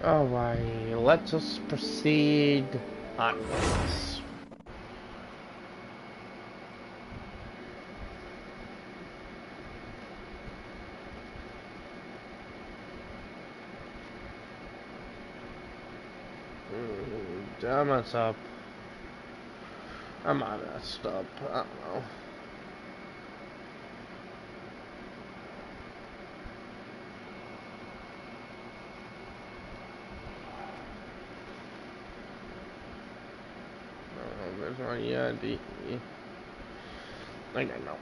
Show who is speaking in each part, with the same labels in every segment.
Speaker 1: Alright, let us proceed onwards. Did I mess up? I might have messed up. I don't know. There's my ID. I don't know.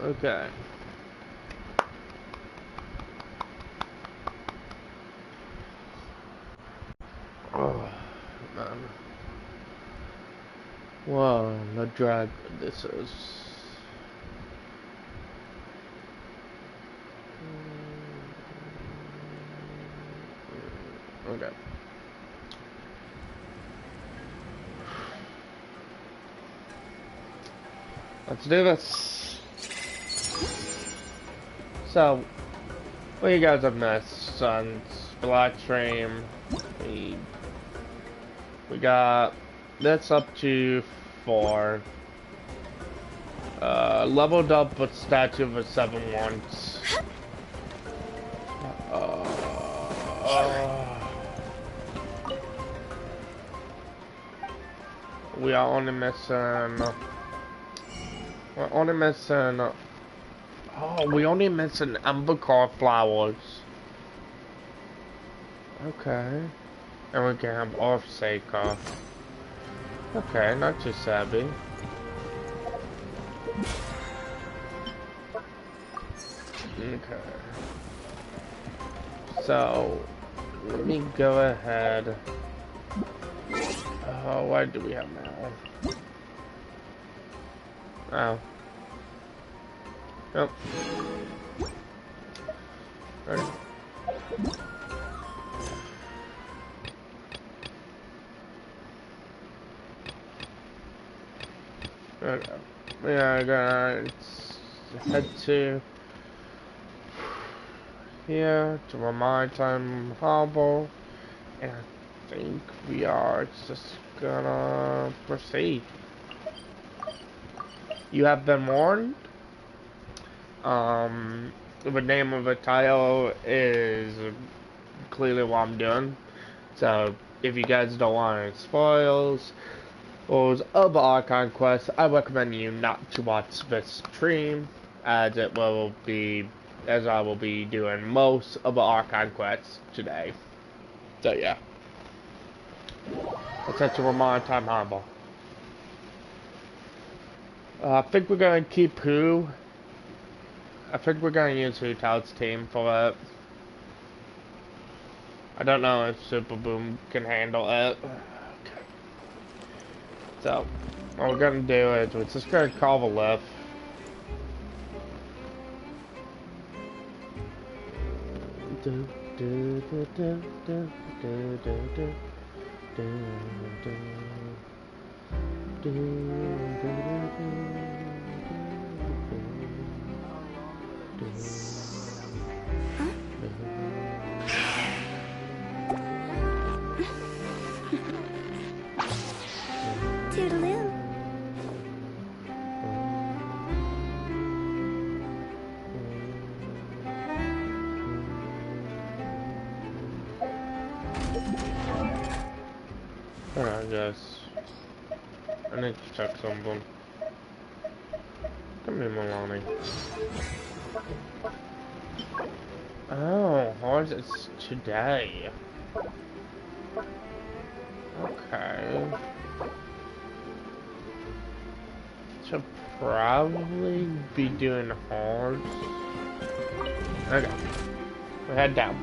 Speaker 1: Okay. Oh, man. Whoa, the drag this is. Okay. Let's do this. So, what you guys have missed on Black Stream, we got this up to 4. Leveled up with Statue of a 7 once. We are only missing. We're only missing. Oh, we only missing Ember Core Flowers. Okay. And we can have Orf Seika. Okay, not too savvy. Okay. So, let me go ahead. Oh, what do we have now? Oh. Yep. Okay. Okay. We are gonna head to here to my maritime harbor, and I think we are just gonna proceed. You have been warned. The name of the title is clearly what I'm doing. So if you guys don't want any spoils or other Archon quests, I recommend you not to watch this stream, as I will be doing most of the Archon quests today. So yeah. Let's head to Maritime Harbor. I think we're gonna keep Who. I think we're gonna use Hootout's team for it. I don't know if Super Boom can handle it. Okay. So, what we're gonna do is we're just gonna call the lift.
Speaker 2: Toodaloo.
Speaker 1: Alright, guys. I need to check something. Come here, Milani. Oh, ours is today. Okay. Should probably be doing hard. Okay. We head down.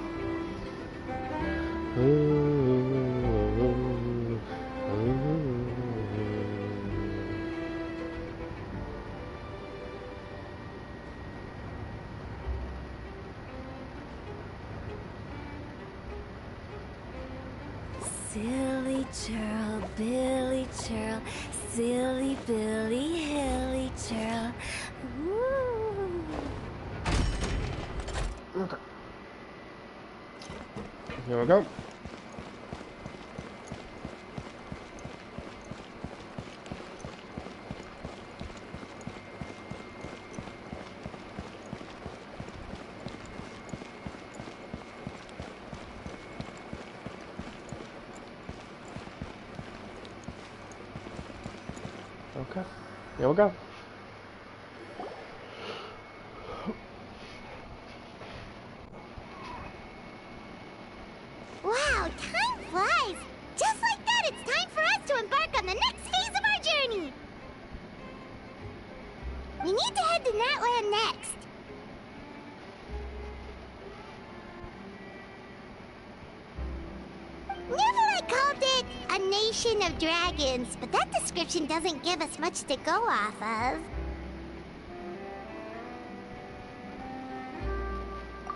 Speaker 2: Silly churl, Billy churl, Silly Billy Hilly Churl. Ooh.
Speaker 1: Okay. Here we go. Okay. Here we go.
Speaker 3: Wow, time flies! Just like that, it's time for us to embark on the next phase of our journey! We need to head to Natlan next. Never called it a nation of dragons, but that description doesn't give us much to go off of.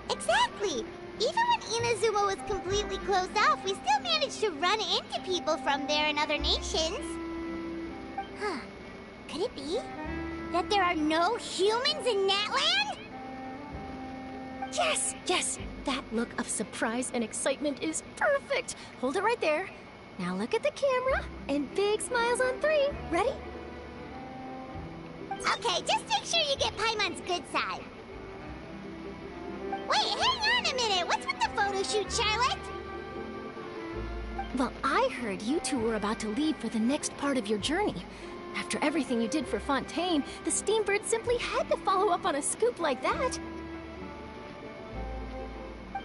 Speaker 3: Exactly! Even when Inazuma was completely closed off, we still managed to run into people from there in other nations. Huh. Could it be that there are no humans in Natlan?
Speaker 4: Yes, yes! That look of surprise and excitement is perfect! Hold it right there. Now look at the camera, and big smiles on 3. Ready?
Speaker 3: Okay, just make sure you get Paimon's good side. Wait, hang on a minute! What's with the photo shoot, Charlotte?
Speaker 4: Well, I heard you two were about to leave for the next part of your journey. After everything you did for Fontaine, the Steambird simply had to follow up on a scoop like that.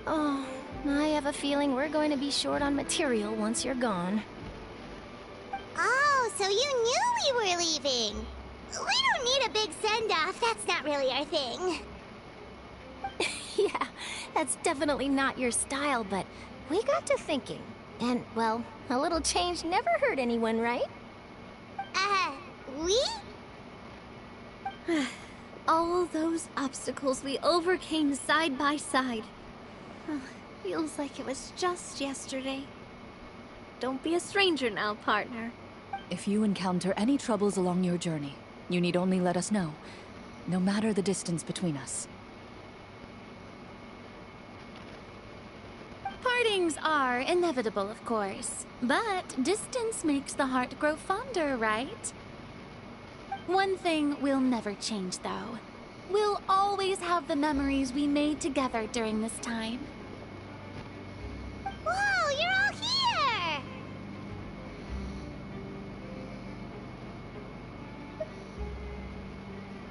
Speaker 4: Oh, I have a feeling we're going to be short on material once you're gone.
Speaker 3: Oh, so you knew we were leaving. We don't need a big send-off. That's not really our thing.
Speaker 4: Yeah, that's definitely not your style, but we got to thinking. And, well, a little change never hurt anyone, right?
Speaker 3: We?
Speaker 5: All those obstacles we overcame side by side. Oh, feels like it was just yesterday. Don't be a stranger now, partner.
Speaker 6: If you encounter any troubles along your journey, you need only let us know, no matter the distance between us.
Speaker 7: Partings are inevitable, of course, but distance makes the heart grow fonder, right? One thing will never change, though. We'll always have the memories we made together during this time.
Speaker 3: Whoa, you're all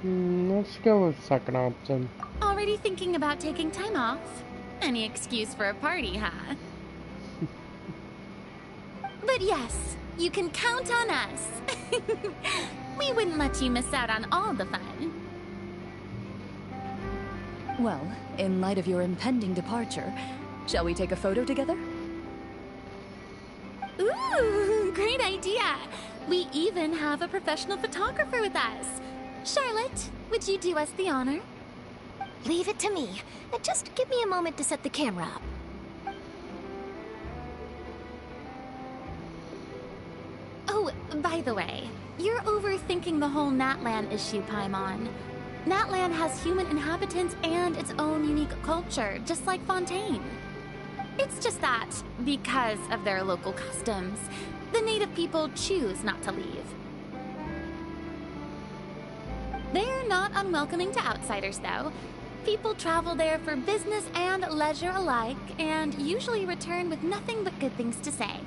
Speaker 3: here!
Speaker 1: Let's go with second option.
Speaker 7: Already thinking about taking time off? Any excuse for a party, huh? But yes, you can count on us. We wouldn't let you miss out on all the fun.
Speaker 6: Well, in light of your impending departure, shall we take a photo together?
Speaker 7: Ooh, great idea! We even have a professional photographer with us. Charlotte, would you do us the honor?
Speaker 4: Leave it to me. Just give me a moment to set the camera up.
Speaker 7: Oh, by the way, you're overthinking the whole Natlan issue, Paimon. Natlan has human inhabitants and its own unique culture, just like Fontaine. It's just that, because of their local customs, the native people choose not to leave. They're not unwelcoming to outsiders, though. People travel there for business and leisure alike, and usually return with nothing but good things to say.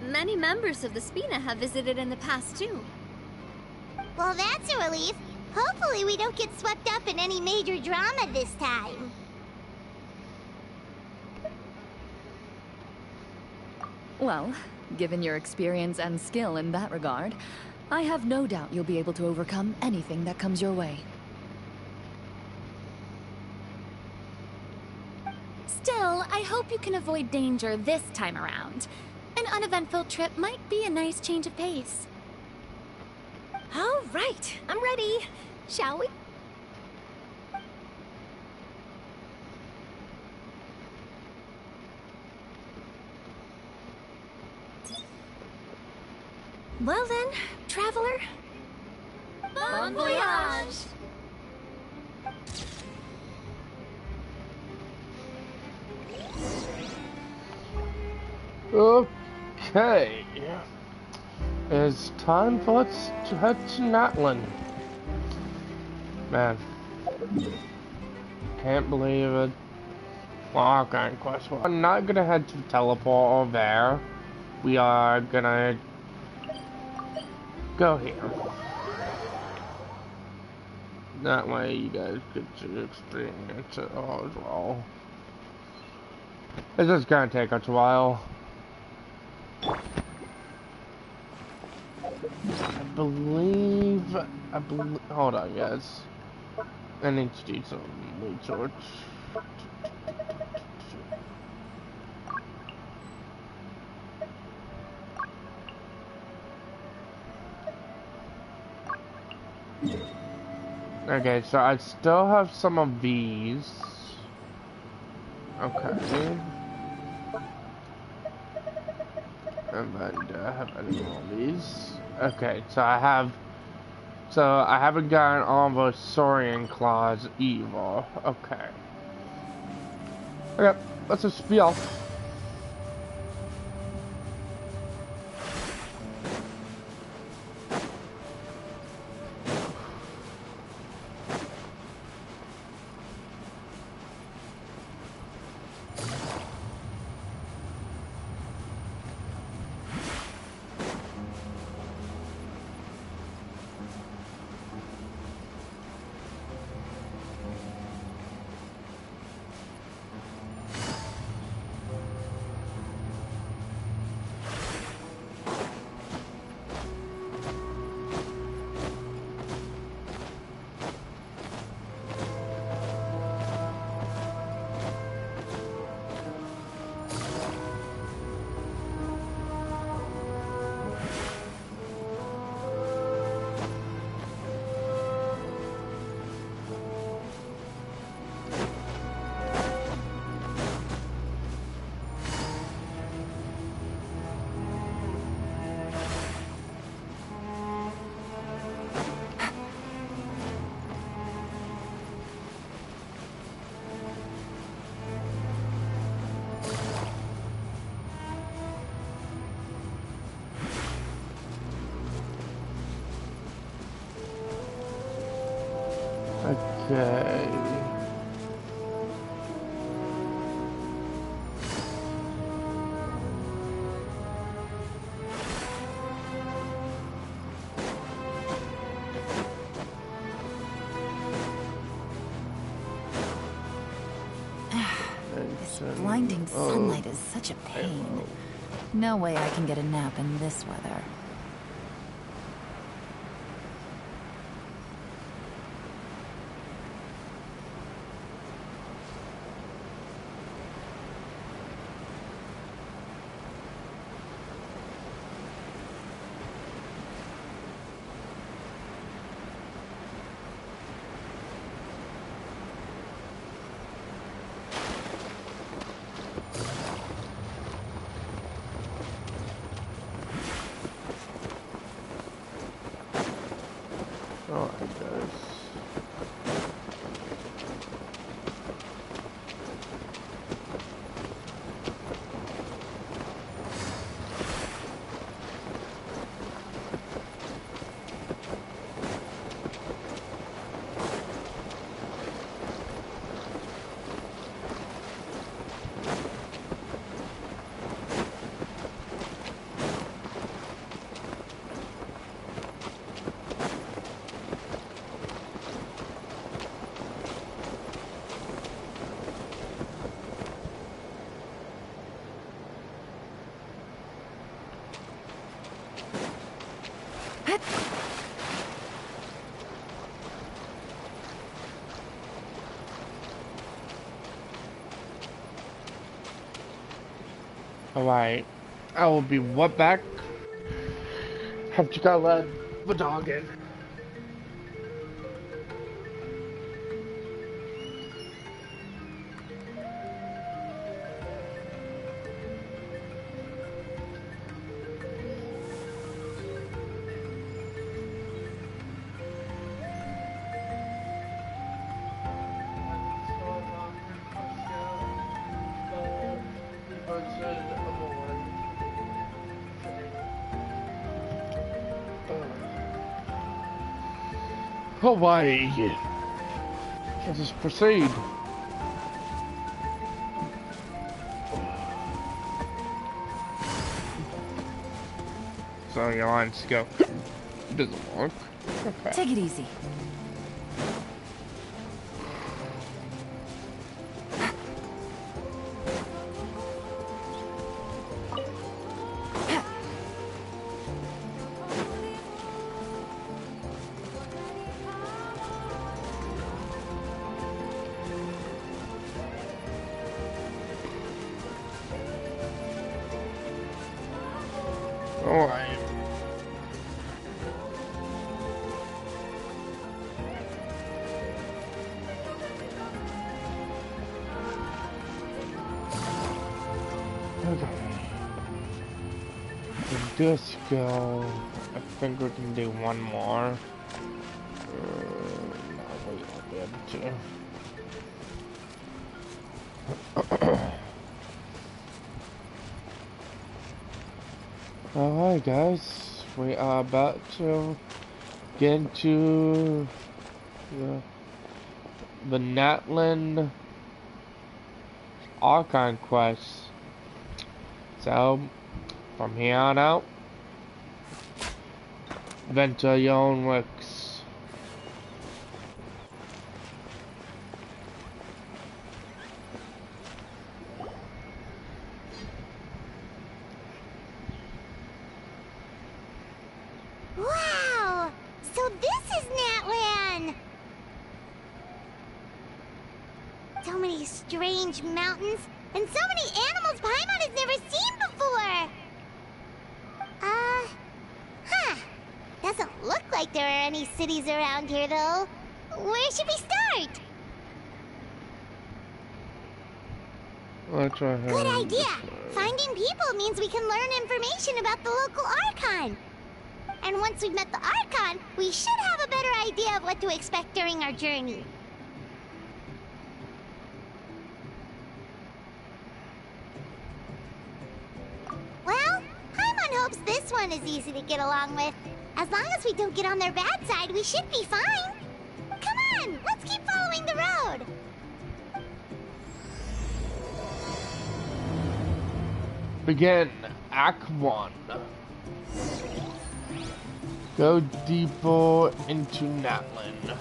Speaker 5: Many members of the Spina have visited in the past, too.
Speaker 3: Well, that's a relief. Hopefully we don't get swept up in any major drama this time.
Speaker 6: Well, given your experience and skill in that regard, I have no doubt you'll be able to overcome anything that comes your way.
Speaker 7: Still, I hope you can avoid danger this time around. An uneventful trip might be a nice change of pace.
Speaker 4: All right, I'm ready. Shall we? Well then, traveler.
Speaker 5: Bon voyage!
Speaker 1: Okay. It's time for us to head to Natlan. Man. Can't believe it. Well, okay, quest. We're not gonna head to the teleport over there. We are gonna go here. That way you guys get to experience it all as well. It's just gonna take us a while. I believe, hold on guys. I need to do some research. Okay, so I still have some of these. Okay. And then do I have any more of these? Okay, so I haven't gotten all the Saurian claws either. Okay. Okay, let's just be off. Okay.
Speaker 6: This blinding sunlight is such a pain. No way I can get a nap in this weather.
Speaker 1: Alright guys. Alright, I will be right back. Have to go let the dog in. away. Let us proceed. So your lines go. Doesn't work. Okay.
Speaker 6: Take it easy.
Speaker 1: Alright. Okay. The disco. I think we can do one more. No, we won't be able to. Alright guys, we are about to get into the Natlan Archon quest. So, from here on out, venture your own risks.
Speaker 3: Wow! So this is Natlan! So many strange mountains, and so many animals Paimon has never seen before! Doesn't look like there are any cities around here, though. Where should we start?
Speaker 1: Let's try her.
Speaker 3: Good idea! Finding people means we can learn information about the local Archon. And once we've met the Archon, we should have a better idea of what to expect during our journey. Well, Paimon hopes this one is easy to get along with. As long as we don't get on their bad side, we should be fine. Come on, let's keep following the road.
Speaker 1: Begin Act 1. Go deeper into Natlan.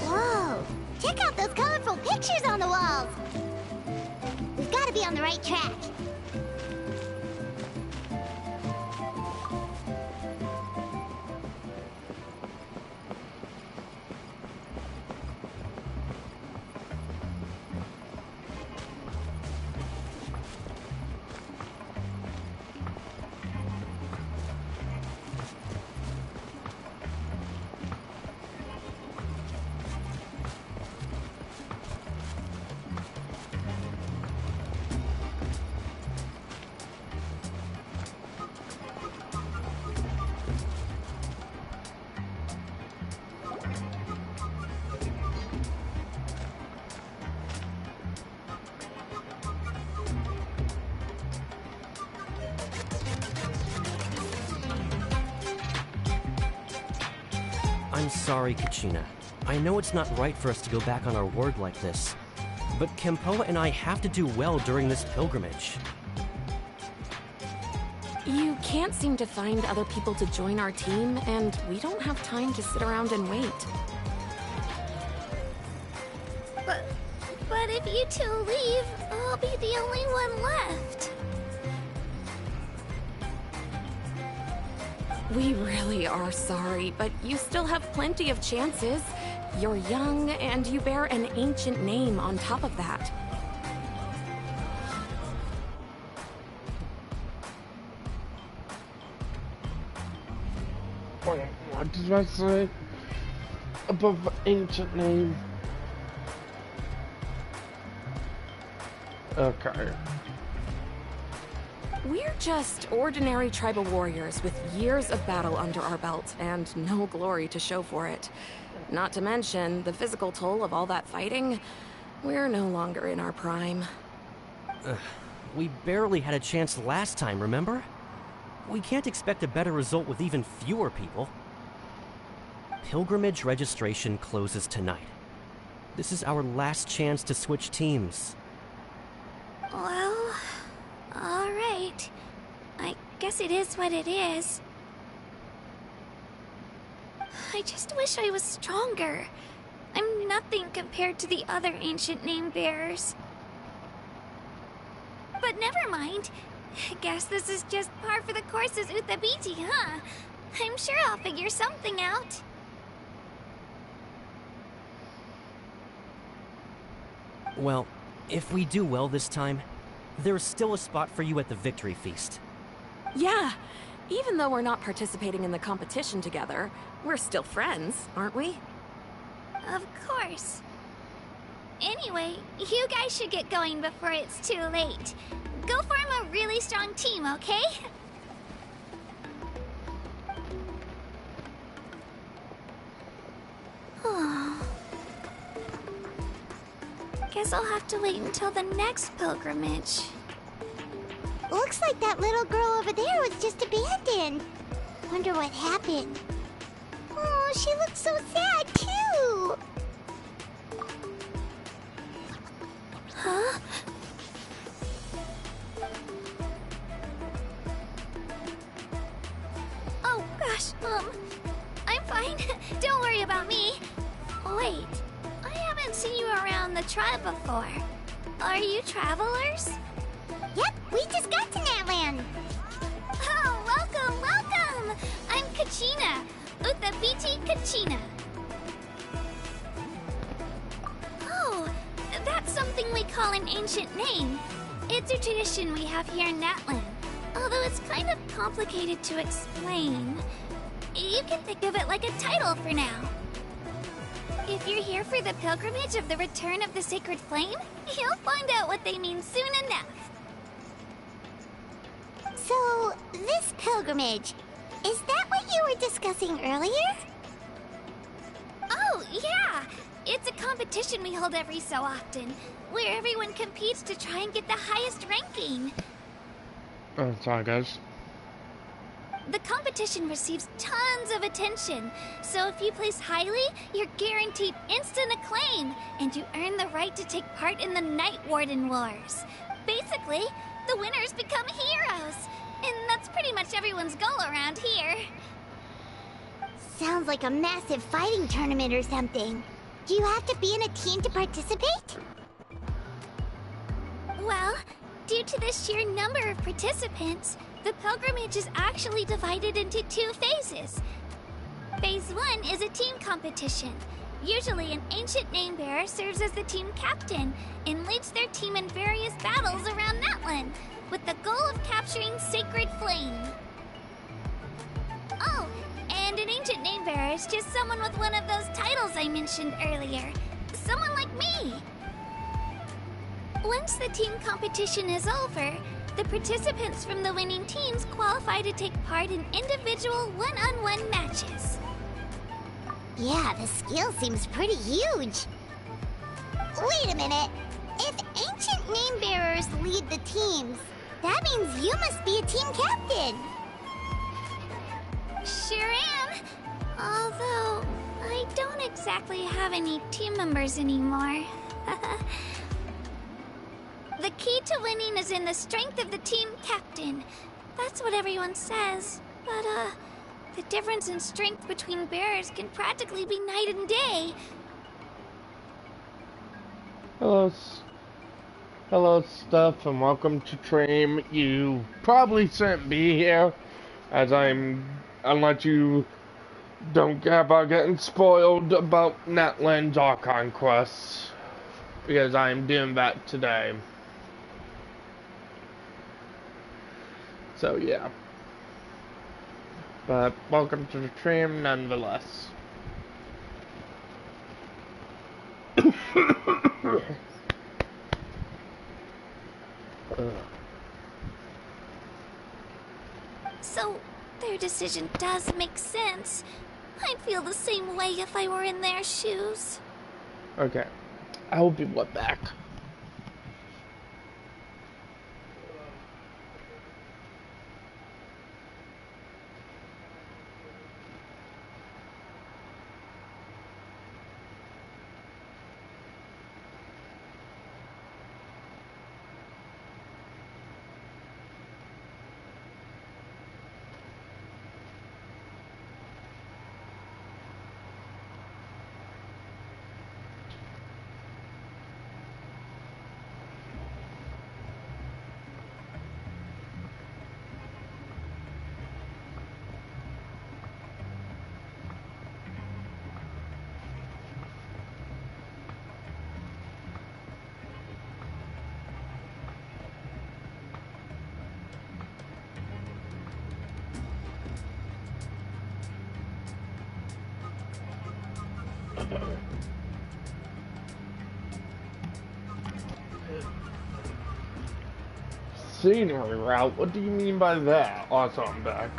Speaker 3: Whoa! Check out those colorful pictures on the walls! We've got to be on the right track.
Speaker 8: I'm sorry, Kachina. I know it's not right for us to go back on our word like this, but Kempoa and I have to do well during this pilgrimage.
Speaker 7: You can't seem to find other people to join our team, and we don't have time to sit around and wait.
Speaker 5: But if you two leave, I'll be the only one left.
Speaker 7: We really are sorry, but you still have plenty of chances. You're young, and you bear an ancient name on top of that.
Speaker 1: Wait, what did I say? Above the ancient name. Okay.
Speaker 9: We're just ordinary tribal warriors with years of battle under our belt and no glory to show for it. Not to mention the physical toll of all that fighting. We're no longer in our prime.
Speaker 8: We barely had a chance last time, remember? We can't expect a better result with even fewer people. Pilgrimage registration closes tonight. This is our last chance to switch teams.
Speaker 5: Well, alright. I guess it is what it is. I just wish I was stronger. I'm nothing compared to the other ancient name bearers. But never mind. Guess this is just par for the course as Uthabiti, huh? I'm sure I'll figure something out.
Speaker 8: Well, if we do well this time, there's still a spot for you at the victory feast.
Speaker 9: Yeah, even though we're not participating in the competition together, we're still friends, aren't we?
Speaker 5: Of course. Anyway, you guys should get going before it's too late. Go form a really strong team, okay? Guess I'll have to wait until the next pilgrimage.
Speaker 3: Looks like that little girl over there was just abandoned. Wonder what happened. Oh, she looks so sad, too.
Speaker 5: Huh? Oh, gosh, I'm fine. Don't worry about me. Wait, I haven't seen you around the tribe before. Are you travelers?
Speaker 3: Yep, we just got to Natlan.
Speaker 5: Oh, welcome, welcome! I'm Kachina, Uthabiti Kachina. Oh, that's something we call an ancient name. It's a tradition we have here in Natlan, although it's kind of complicated to explain. You can think of it like a title for now. If you're here for the pilgrimage of the return of the sacred flame, you'll find out what they mean soon enough.
Speaker 3: So, this pilgrimage, is that what you were discussing earlier?
Speaker 5: Oh, yeah! It's a competition we hold every so often, where everyone competes to try and get the highest ranking.
Speaker 1: Oh, sorry, guys.
Speaker 5: The competition receives tons of attention, so if you place highly, you're guaranteed instant acclaim, and you earn the right to take part in the Night Warden Wars. Basically, the winners become heroes, and that's pretty much everyone's goal around here.
Speaker 3: Sounds like a massive fighting tournament or something. Do you have to be in a team to participate?
Speaker 5: Well, due to the sheer number of participants, the pilgrimage is actually divided into 2 phases. Phase 1 is a team competition. Usually an ancient name bearer serves as the team captain and leads their team in various battles around Natlan, with the goal of capturing Sacred Flame. Oh, and an ancient name bearer is just someone with one of those titles I mentioned earlier. Someone like me. Once the team competition is over, the participants from the winning teams qualify to take part in individual one-on-one matches.
Speaker 3: Yeah, the skill seems pretty huge. Wait a minute. If ancient name bearers lead the teams, that means you must be a team captain.
Speaker 5: Sure am. Although, I don't exactly have any team members anymore. The key to winning is in the strength of the team captain. That's what everyone says. But, the difference in strength between bearers can practically be night and day.
Speaker 1: Hello, Steph, and welcome to Stream. You probably shouldn't be here, as I'll let you don't care about getting spoiled about Natlan's Archon quests, because I'm doing that today. So yeah. But welcome to the stream nonetheless.
Speaker 5: So their decision does make sense. I'd feel the same way if I were in their shoes.
Speaker 1: Okay, I will be right back. Scenery route? What do you mean by that? Also, I'm back.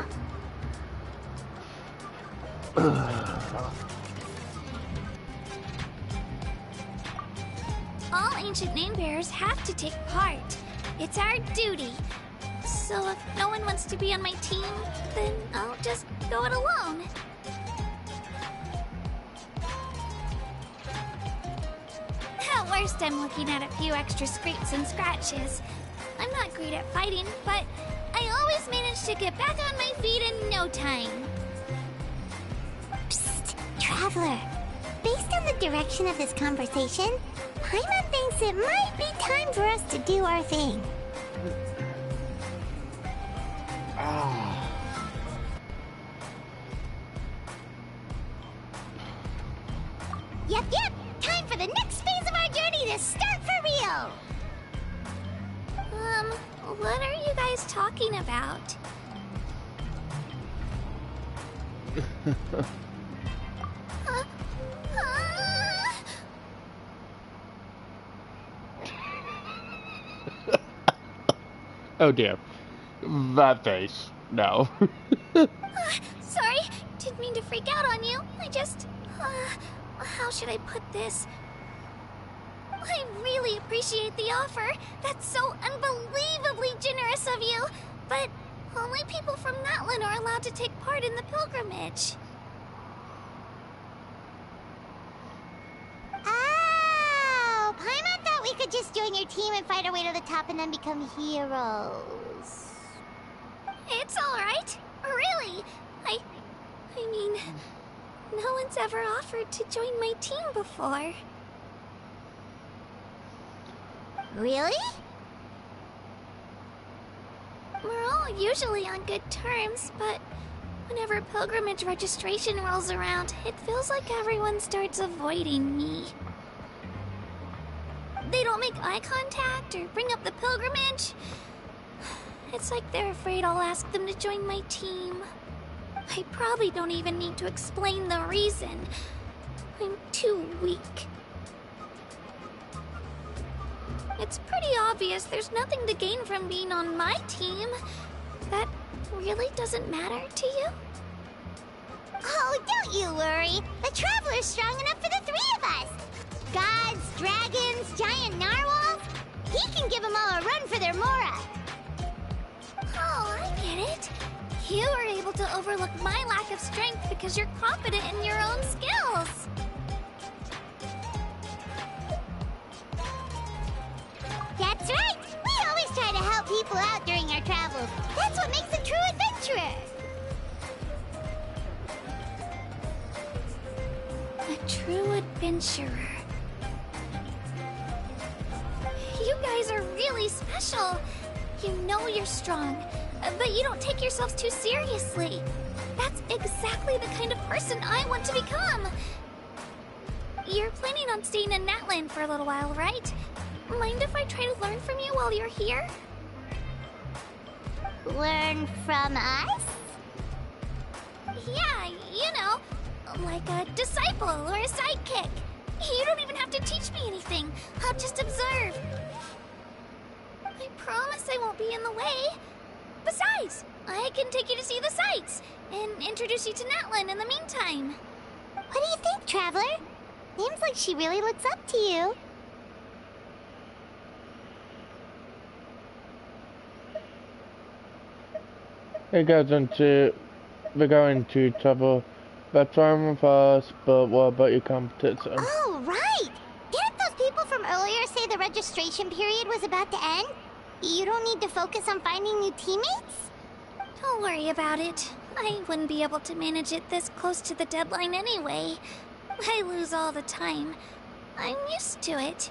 Speaker 5: All ancient name bearers have to take part. It's our duty. So if no one wants to be on my team, then I'll just go it alone. At worst, I'm looking at a few extra scrapes and scratches. I'm not great at fighting, but I always manage to get back on my feet in no time.
Speaker 3: Psst, Traveler. Based on the direction of this conversation, Paimon thinks it might be time for us to do our thing. Yep, time for the next phase of our journey to start for real!
Speaker 5: What are you guys talking about?
Speaker 1: Oh dear. That face. No.
Speaker 5: Sorry, didn't mean to freak out on you. I just... how should I put this? I really appreciate the offer. That's so unbelievably generous of you. But only people from Natlan are allowed to take part in the pilgrimage.
Speaker 3: Oh, Paimon thought we could just join your team and fight our way to the top and then become heroes.
Speaker 5: It's alright. Really. I mean, no one's ever offered to join my team before.
Speaker 3: Really?
Speaker 5: We're all usually on good terms, but whenever pilgrimage registration rolls around, it feels like everyone starts avoiding me. They don't make eye contact or bring up the pilgrimage. It's like they're afraid I'll ask them to join my team. I probably don't even need to explain the reason. I'm too weak. It's pretty obvious there's nothing to gain from being on my team. That really doesn't matter to you?
Speaker 3: Oh, don't you worry. The Traveler's strong enough for the three of us. Gods, dragons, giant narwhals. He can give them all a run for their Mora.
Speaker 5: Oh, I get it. You were able to overlook my lack of strength because you're confident in your own skills.
Speaker 3: That's right! We always try to help people out during our travels. That's what makes a true adventurer!
Speaker 5: A true adventurer. You guys are really special. You know you're strong, but you don't take yourselves too seriously. That's exactly the kind of person I want to become. You're planning on staying in Natlan for a little while, right? Mind if I try to learn from you while you're here?
Speaker 3: Learn from us?
Speaker 5: Yeah, you know, like a disciple or a sidekick. You don't even have to teach me anything. I'll just observe. I promise I won't be in the way. Besides, please. I can take you to see the sights and introduce you to Natlan in the meantime.
Speaker 3: What do you think, Traveler? Seems like she really looks up to you.
Speaker 1: It goes into, we're going to trouble. That's fine with us, but what about your competition?
Speaker 3: Oh, right! Didn't those people from earlier say the registration period was about to end? You don't need to focus on finding new teammates?
Speaker 5: Don't worry about it. I wouldn't be able to manage it this close to the deadline anyway. I lose all the time. I'm used to it.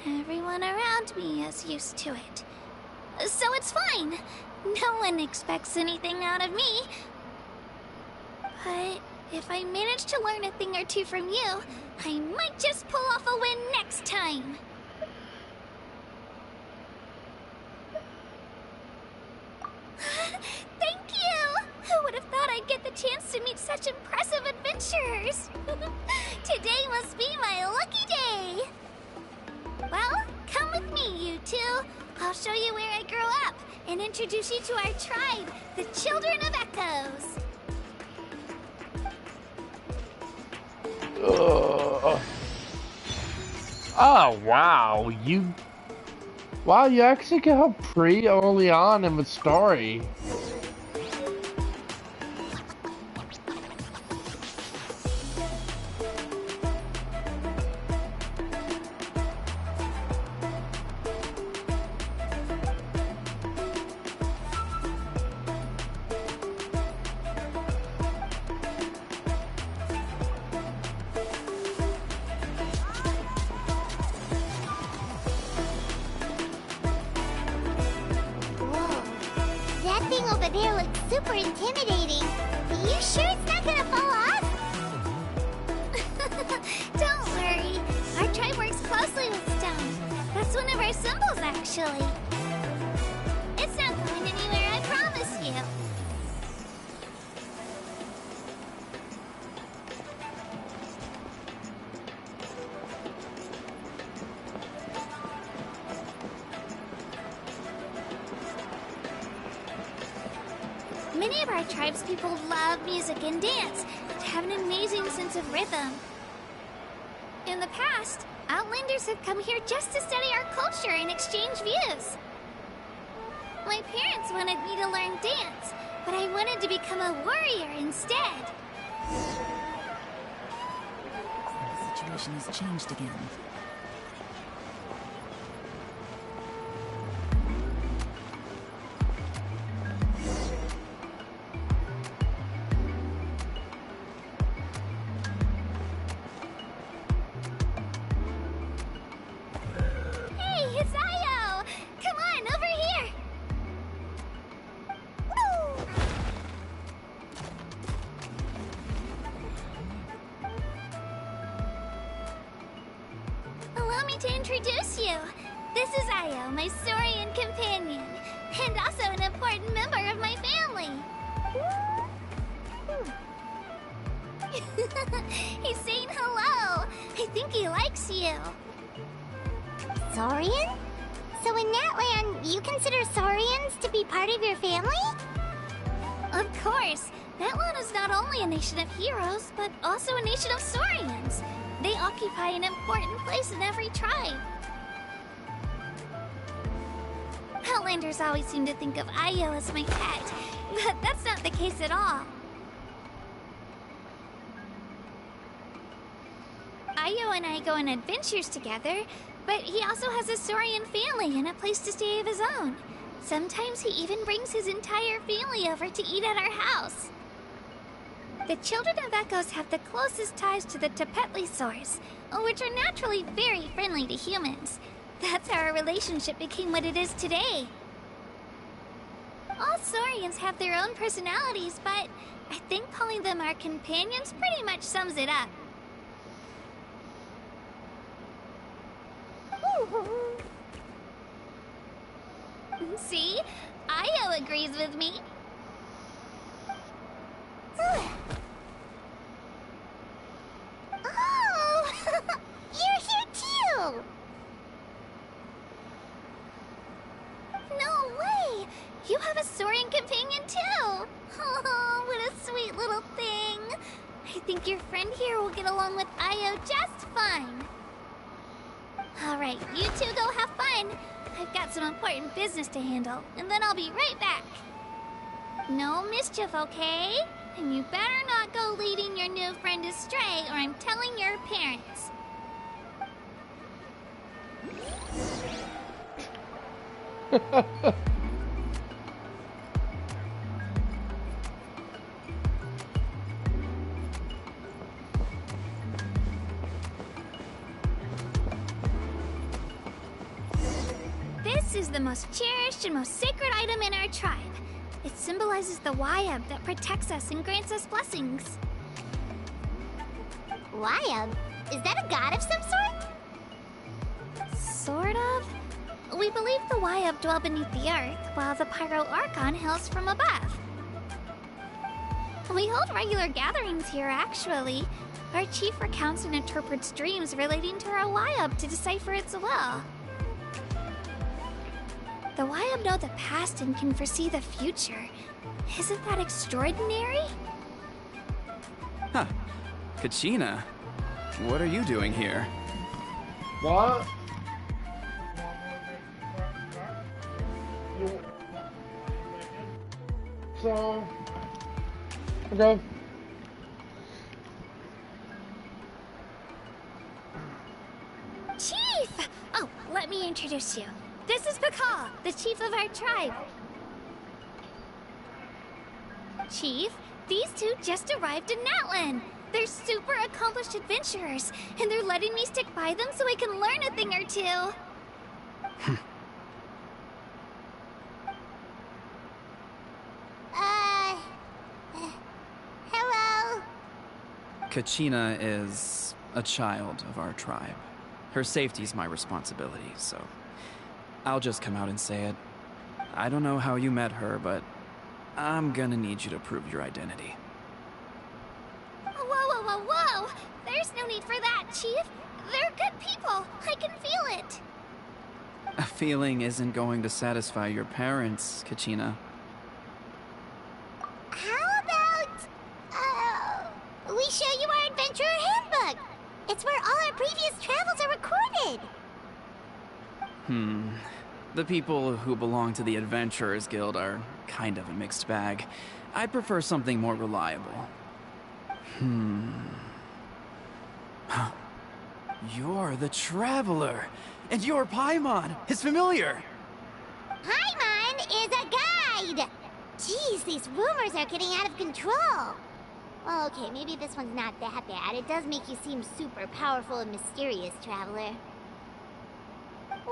Speaker 5: Everyone around me is used to it. So it's fine. No one expects anything out of me. But if I manage to learn a thing or two from you, I might just pull off a win next time. Thank you! Who would have thought I'd get the chance to meet such impressive adventurers? Today must be my lucky day! Well, come with me, you two. I'll show you where I grew up and introduce you to our tribe, the Children of Echoes.
Speaker 1: Oh, wow. Wow, you actually get her pretty early on in the story.
Speaker 3: That thing over there looks super intimidating. Are you sure it's not gonna fall off?
Speaker 5: Don't worry. Our tribe works closely with stone. That's one of our symbols, actually. It's not going anywhere, I promise you. Many of our tribespeople love music and dance and have an amazing sense of rhythm. In the past, Outlanders have come here just to study our culture and exchange views. My parents wanted me to learn dance, but I wanted to become a warrior instead.
Speaker 6: The situation has changed again.
Speaker 5: Hey, it's Io! Come on, over here! Allow me to introduce you. This is Io, my Saurian companion, and also an important member of my family. He's saying hello. I think he likes you.
Speaker 3: Saurian? So in Natlan, you consider Saurians to be part of your family?
Speaker 5: Of course. Natlan is not only a nation of heroes, but also a nation of Saurians. They occupy an important place in every tribe. Outlanders always seem to think of Io as my pet, but that's not the case at all. Io and I go on adventures together, but he also has a Saurian family and a place to stay of his own. Sometimes he even brings his entire family over to eat at our house. The Children of Echoes have the closest ties to the Tepetlisaurs, which are naturally very friendly to humans. That's how our relationship became what it is today. All Saurians have their own personalities, but I think calling them our companions pretty much sums it up. See? Io agrees with me.
Speaker 3: Oh! You're here too!
Speaker 5: No way! You you have a soaring companion too! Oh, what a sweet little thing! I think your friend here will get along with Io just fine. Alright, you two go have fun. I've got some important business to handle, and then I'll be right back. No mischief, okay? And you better not go leading your new friend astray, or I'm telling your parents. This is the most cherished and most sacred item in our tribe. It symbolizes the Wyab that protects us and grants us blessings.
Speaker 3: Wyab? Is that a god of some sort?
Speaker 5: Sort of. We believe the Wyab dwell beneath the earth, while the Pyro Archon hails from above. We hold regular gatherings here, actually. Our chief recounts and interprets dreams relating to our Wyab to decipher its will. The Wyab know the past and can foresee the future. Isn't that extraordinary?
Speaker 10: Huh. Kachina, what are you doing here?
Speaker 1: What? So, okay.
Speaker 5: Chief! Oh, let me introduce you. This is Pakal, the chief of our tribe. Chief, these two just arrived in Natlan. They're super accomplished adventurers, and they're letting me stick by them so I can learn a thing or two.
Speaker 3: Hello?
Speaker 10: Kachina is a child of our tribe. Her safety's my responsibility, so I'll just come out and say it. I don't know how you met her, but I'm gonna need you to prove your identity.
Speaker 5: Whoa, whoa, whoa, whoa! There's no need for that, Chief. They're good people. I can feel it.
Speaker 10: A feeling isn't going to satisfy your parents, Kachina.
Speaker 3: How about, we show you our adventurer handbook? It's where all our previous travels are recorded.
Speaker 10: The people who belong to the Adventurers Guild are kind of a mixed bag. I'd prefer something more reliable. You're the Traveler, and you're Paimon, his familiar.
Speaker 3: Paimon is a guide! Jeez, these rumors are getting out of control. Well, okay, maybe this one's not that bad. It does make you seem super powerful and mysterious, Traveler.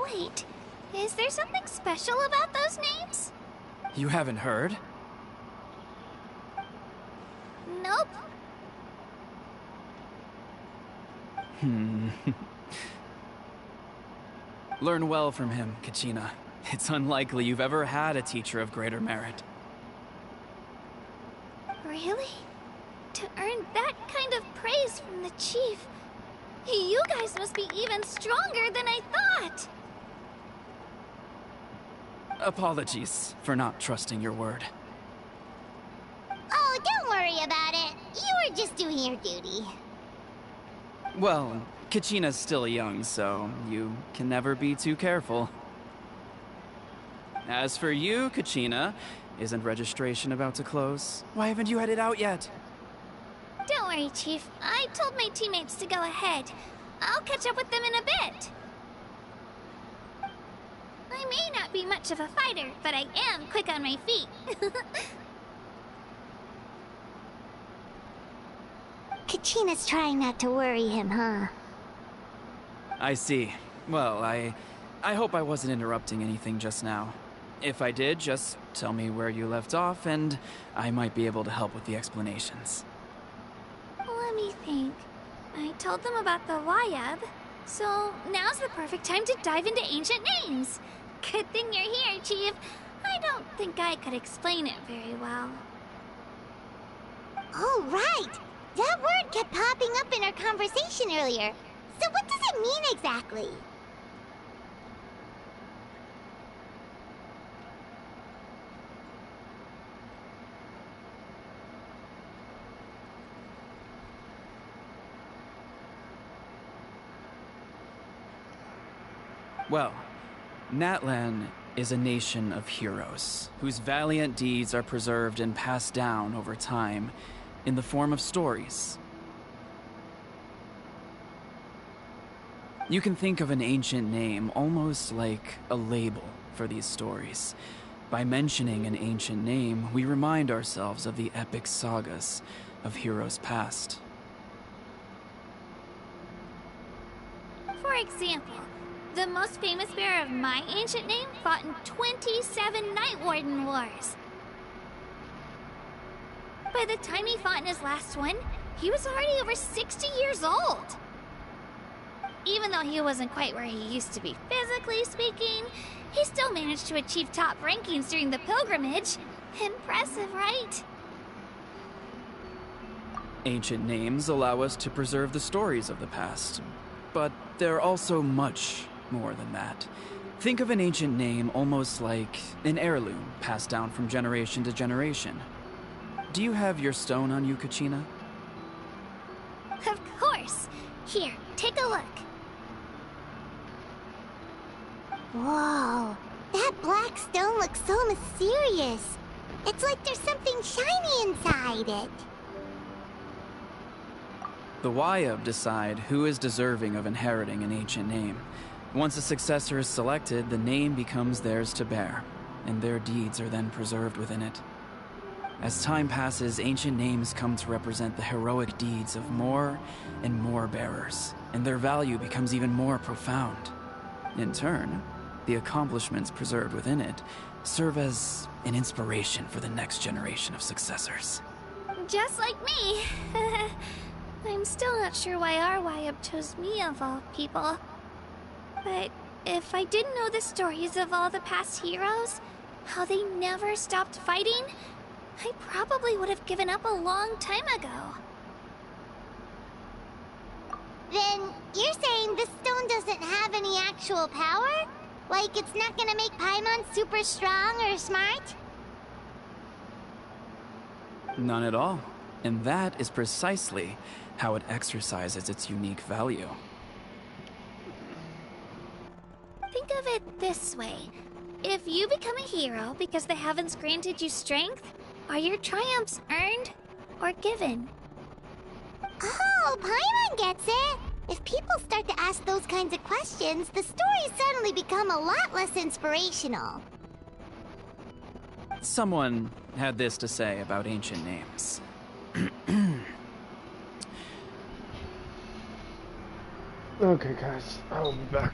Speaker 5: Wait, is there something special about those names?
Speaker 10: You haven't heard?
Speaker 5: Nope.
Speaker 10: Learn well from him, Kachina. It's unlikely you've ever had a teacher of greater merit.
Speaker 5: Really? To earn that kind of praise from the chief, you guys must be even stronger than I thought!
Speaker 10: Apologies for not trusting your word.
Speaker 3: Oh, don't worry about it. You were just doing your duty.
Speaker 10: Well, Kachina's still young, so you can never be too careful. As for you, Kachina, isn't registration about to close? Why haven't you headed out yet?
Speaker 5: Don't worry, Chief. I told my teammates to go ahead. I'll catch up with them in a bit. I may not be much of a fighter, but I am quick on my feet.
Speaker 3: Kachina's trying not to worry him, huh?
Speaker 10: I see. Well, I hope I wasn't interrupting anything just now. If I did, just tell me where you left off, and I might be able to help with the explanations.
Speaker 5: Let me think. I told them about the Wyab, so now's the perfect time to dive into ancient names. Good thing you're here, Chief. I don't think I could explain it very well.
Speaker 3: Oh, right! That word kept popping up in our conversation earlier. So what does it mean exactly?
Speaker 10: Well, Natlan is a nation of heroes whose valiant deeds are preserved and passed down over time in the form of stories. You can think of an ancient name almost like a label for these stories. By mentioning an ancient name, we remind ourselves of the epic sagas of heroes past.
Speaker 5: For example, the most famous bearer of my ancient name fought in 27 Night Warden Wars. By the time he fought in his last one, he was already over 60 years old. Even though he wasn't quite where he used to be physically speaking, he still managed to achieve top rankings during the pilgrimage. Impressive, right?
Speaker 10: Ancient names allow us to preserve the stories of the past, but they're also much more than that. Think of an ancient name almost like an heirloom passed down from generation to generation. Do you have your stone on you, Kachina?
Speaker 5: Of course. Here, take a look.
Speaker 3: Whoa, that black stone looks so mysterious. It's like there's something shiny inside it.
Speaker 10: The Wayab decide who is deserving of inheriting an ancient name. Once a successor is selected, the name becomes theirs to bear, and their deeds are then preserved within it. As time passes, ancient names come to represent the heroic deeds of more and more bearers, and their value becomes even more profound. In turn, the accomplishments preserved within it serve as an inspiration for the next generation of successors.
Speaker 5: Just like me. I'm still not sure why our Wayab chose me of all people. But if I didn't know the stories of all the past heroes, how they never stopped fighting, I probably would have given up a long time ago.
Speaker 3: Then you're saying this stone doesn't have any actual power? Like it's not gonna make Paimon super strong or smart?
Speaker 10: None at all. And that is precisely how it exercises its unique value.
Speaker 5: Think of it this way. If you become a hero because the heavens granted you strength, are your triumphs earned or given?
Speaker 3: Oh, Paimon gets it! If people start to ask those kinds of questions, the stories suddenly become a lot less inspirational.
Speaker 10: Someone had this to say about ancient names.
Speaker 1: Okay, guys, I'll be back.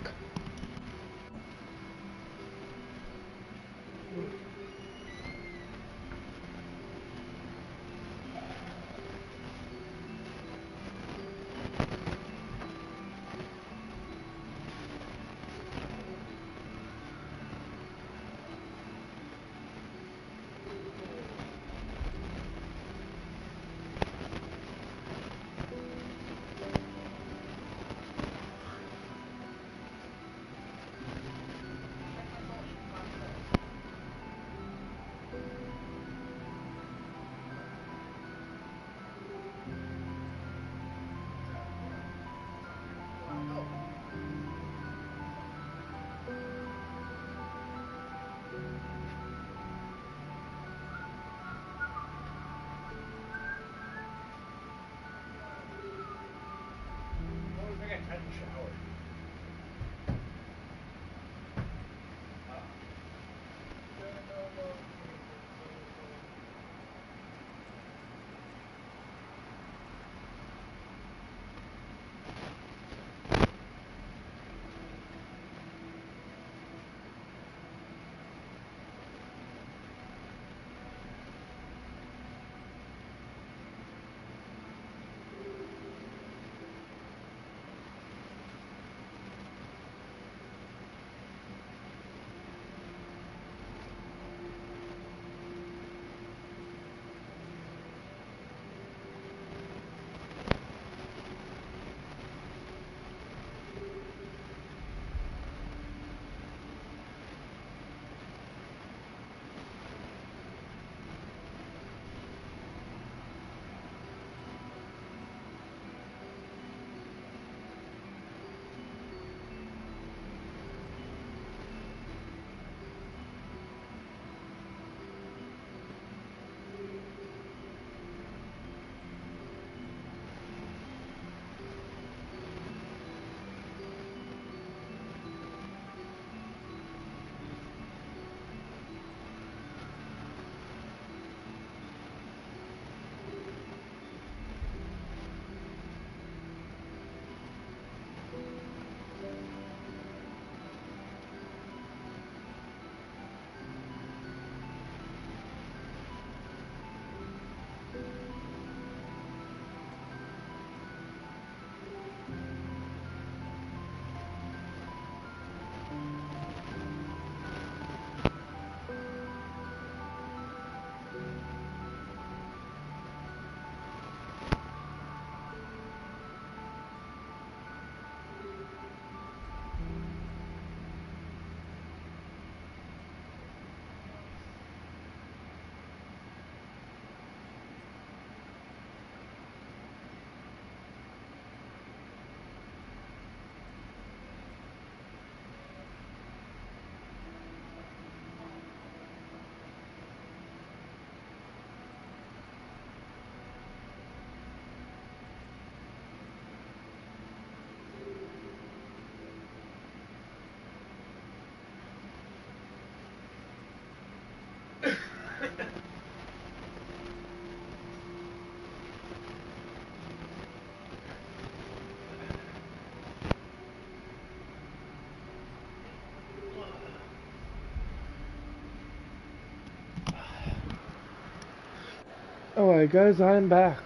Speaker 1: Alright guys, I'm back.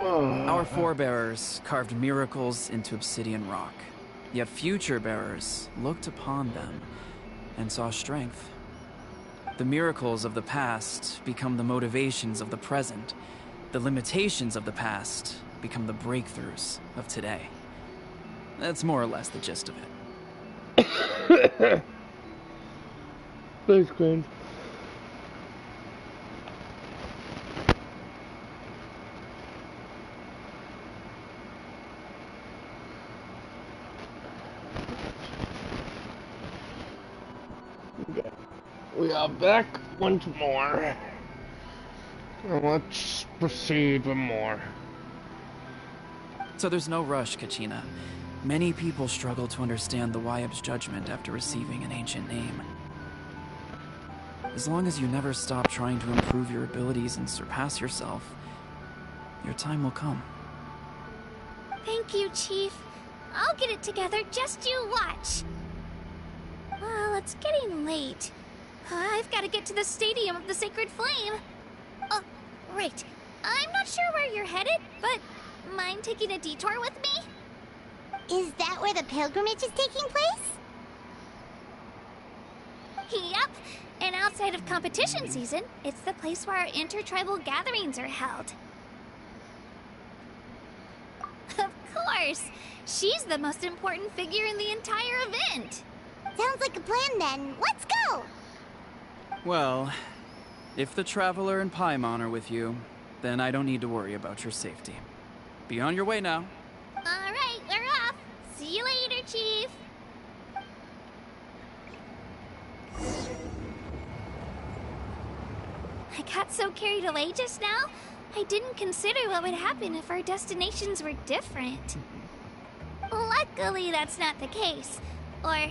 Speaker 10: Our forebears carved miracles into obsidian rock, yet future bearers looked upon them and saw strength. The miracles of the past become the motivations of the present. The limitations of the past become the breakthroughs of today. That's more or less the gist of it.
Speaker 1: Thanks, Queen. Okay. We are back once more. And let's proceed with more.
Speaker 10: So there's no rush, Kachina. Many people struggle to understand the Wyab's judgment after receiving an ancient name. As long as you never stop trying to improve your abilities and surpass yourself, your time will come.
Speaker 5: Thank you, Chief. I'll get it together, just you watch. Well, it's getting late. I've got to get to the Stadium of the Sacred Flame. Oh, right. I'm not sure where you're headed, but mind taking a detour with me?
Speaker 3: Is that where the pilgrimage is taking place?
Speaker 5: Yep. And outside of competition season, it's the place where our intertribal gatherings are held. Of course! She's the most important figure in the entire event!
Speaker 3: Sounds like a plan then. Let's go!
Speaker 10: Well, if the Traveler and Paimon are with you, then I don't need to worry about your safety. Be on your way now.
Speaker 5: Alright, we're off! See you later, Chief! I got so carried away just now, I didn't consider what would happen if our destinations were different. Luckily, that's not the case. Or,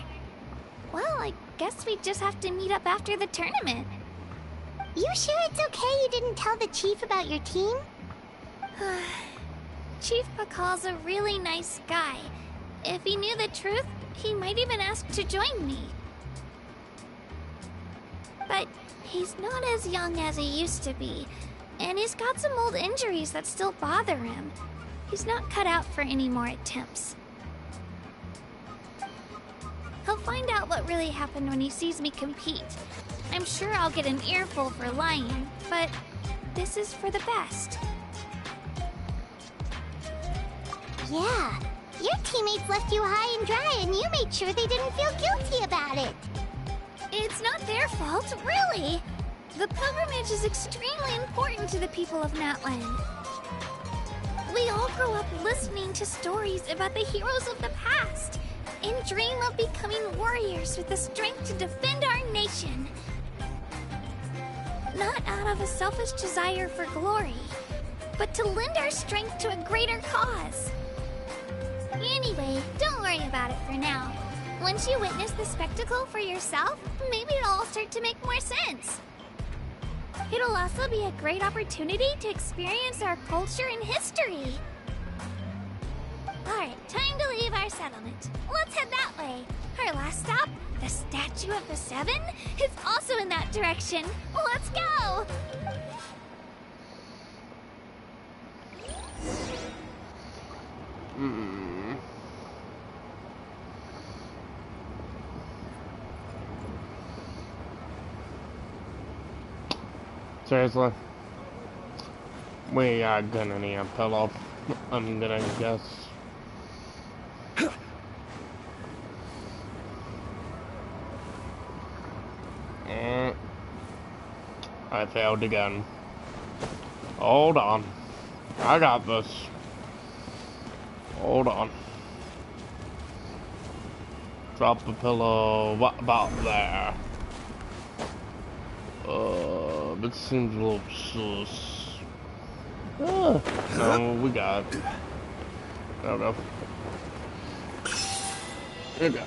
Speaker 5: well, I guess we just have to meet up after the tournament.
Speaker 3: You sure it's okay you didn't tell the chief about your team?
Speaker 5: Chief Pakal's a really nice guy. If he knew the truth, he might even ask to join me. But he's not as young as he used to be, and he's got some old injuries that still bother him. He's not cut out for any more attempts. He'll find out what really happened when he sees me compete. I'm sure I'll get an earful for lying, but this is for the best.
Speaker 3: Yeah, your teammates left you high and dry and you made sure they didn't feel guilty about it.
Speaker 5: It's not their fault, really. The pilgrimage is extremely important to the people of Natlan. We all grow up listening to stories about the heroes of the past and dream of becoming warriors with the strength to defend our nation. Not out of a selfish desire for glory, but to lend our strength to a greater cause. Anyway, don't worry about it for now. Once you witness the spectacle for yourself, maybe it'll all start to make more sense. It'll also be a great opportunity to experience our culture and history. Alright, time to leave our settlement. Let's head that way. Our last stop, the Statue of the Seven, is also in that direction. Let's go!
Speaker 1: Seriously? We are gonna need a pillow. I'm gonna guess. I failed again. Hold on. I got this. Hold on. Drop the pillow. What about there? This seems a little sus. No, we got it. There we go. There we go.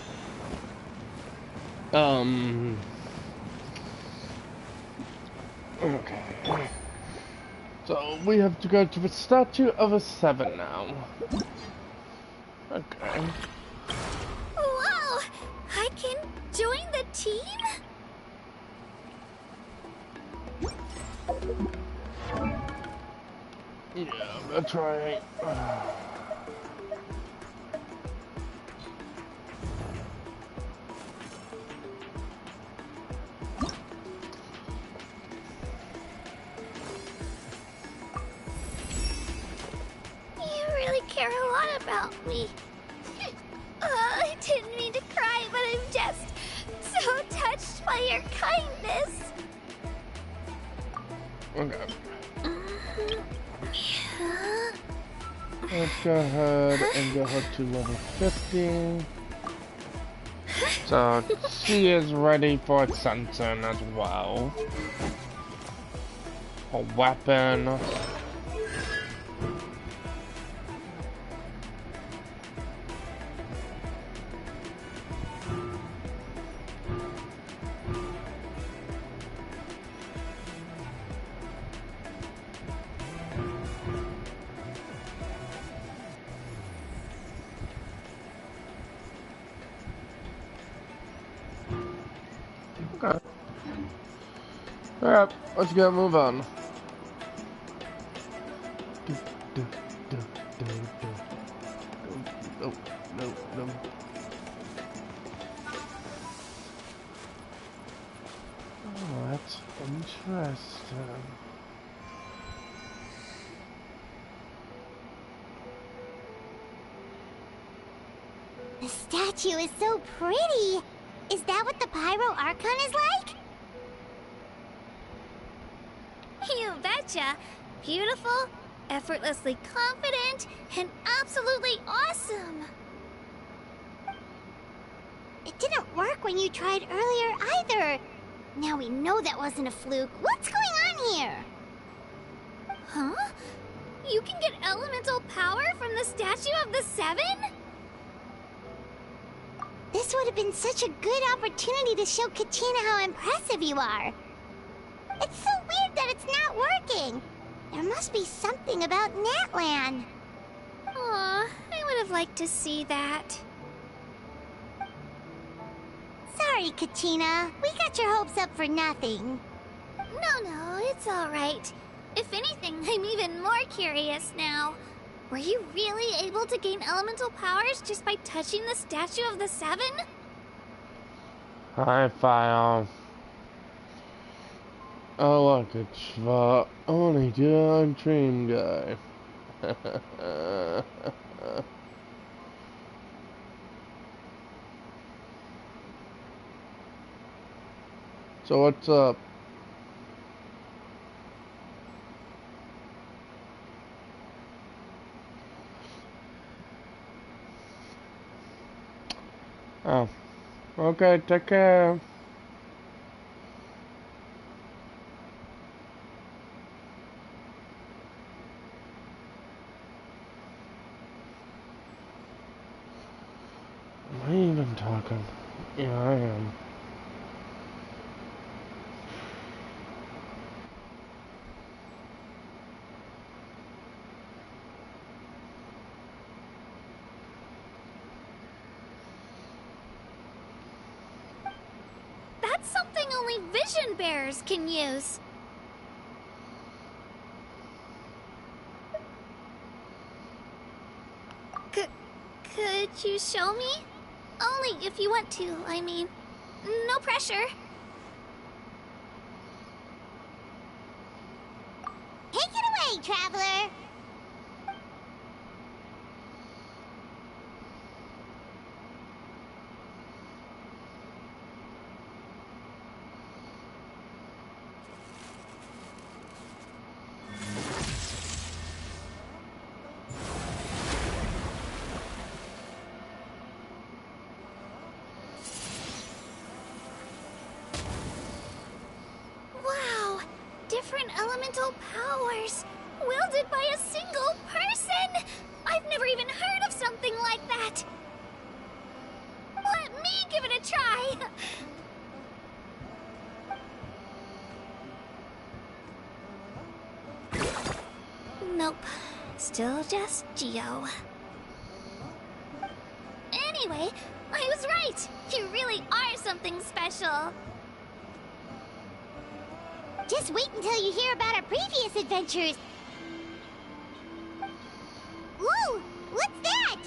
Speaker 1: Okay. So we have to go to the Statue of a Seven now. Okay.
Speaker 5: Whoa! I can join the team?
Speaker 1: Yeah, that's right.
Speaker 5: You really care a lot about me. I didn't mean to cry, but I'm just so touched by your kindness.
Speaker 1: Okay. Let's go ahead and get her to level 50. So she is ready for ascension as well. A weapon. Okay. Alright, let's get move on. No. Oh, that's interesting.
Speaker 3: The statue is so pretty. Is that what the Pyro Archon is like?
Speaker 5: You betcha. Beautiful, effortlessly confident, and absolutely awesome.
Speaker 3: It didn't work when you tried earlier either. Now we know that wasn't a fluke. What's going on here?
Speaker 5: Huh? You can get elemental power from the Statue of the Seven?
Speaker 3: This would have been such a good opportunity to show Kachina how impressive you are. It's so weird that it's not working. There must be something about Natlan.
Speaker 5: Aw, I would have liked to see that.
Speaker 3: Sorry, Kachina. We got your hopes up for nothing.
Speaker 5: No, it's alright. If anything, I'm even more curious now. Were you really able to gain elemental powers just by touching the Statue of the Seven?
Speaker 1: Hi, File. Oh, look, it's the only good dream guy. So what's up? Oh, okay, take care. Am I even talking? Yeah, I am.
Speaker 5: That's something only vision bearers can use. Could you show me? Only if you want to, I mean. No pressure.
Speaker 3: Take it away, traveler.
Speaker 5: Wow! Different elemental powers, wielded by a single person! I've never even heard of something like that! Let me give it a try! Nope. Still just Geo. Anyway, I was right! You really are something special!
Speaker 3: Just wait until you hear about our previous adventures. Whoa! What's that?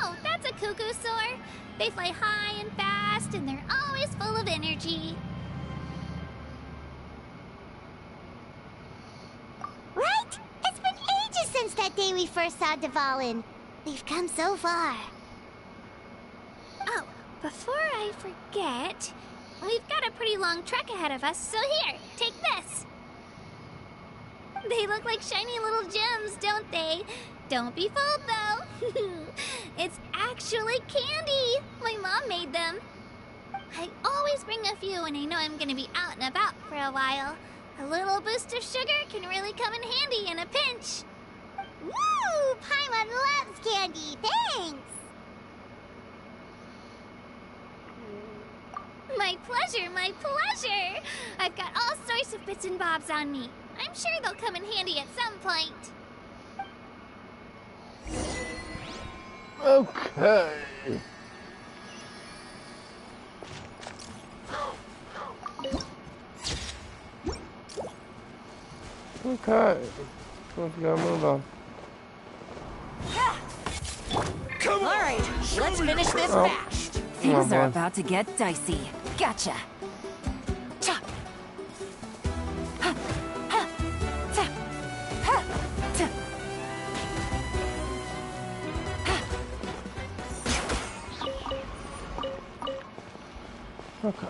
Speaker 5: Oh, that's a cuckoo soar. They fly high and fast, and they're always full of energy.
Speaker 3: Right? It's been ages since that day we first saw Dvalin. We've come so far.
Speaker 5: Oh, before I forget, we've got a pretty long trek ahead of us, so here, take this. They look like shiny little gems, don't they? Don't be fooled, though. It's actually candy. My mom made them. I always bring a few when I know I'm gonna be out and about for a while. A little boost of sugar can really come in handy in a pinch.
Speaker 3: Woo! Paimon loves candy. Thanks.
Speaker 5: My pleasure, my pleasure. I've got all sorts of bits and bobs on me. I'm sure they'll come in handy at some point.
Speaker 1: Okay. Okay. Let's go move on.
Speaker 11: Come on! All right, let's finish this fast.
Speaker 2: Things are about to get dicey. Gotcha. Chop. Ha. Ha. Ta. Ha. Ta.
Speaker 1: Okay.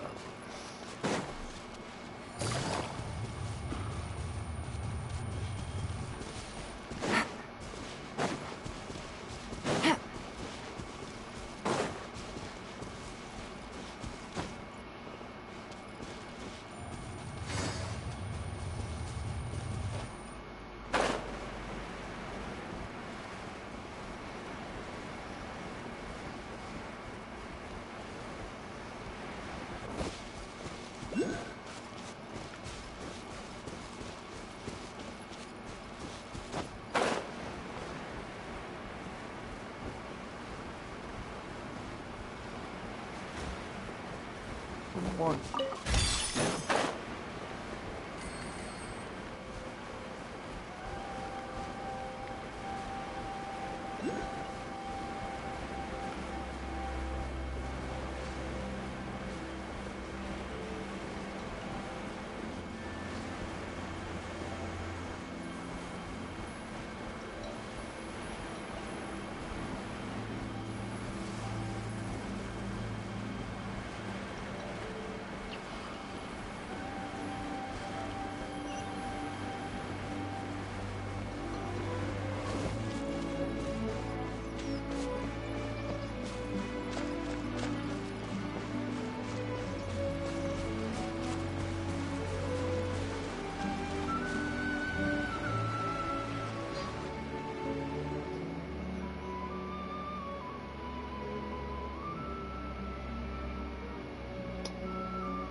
Speaker 1: One.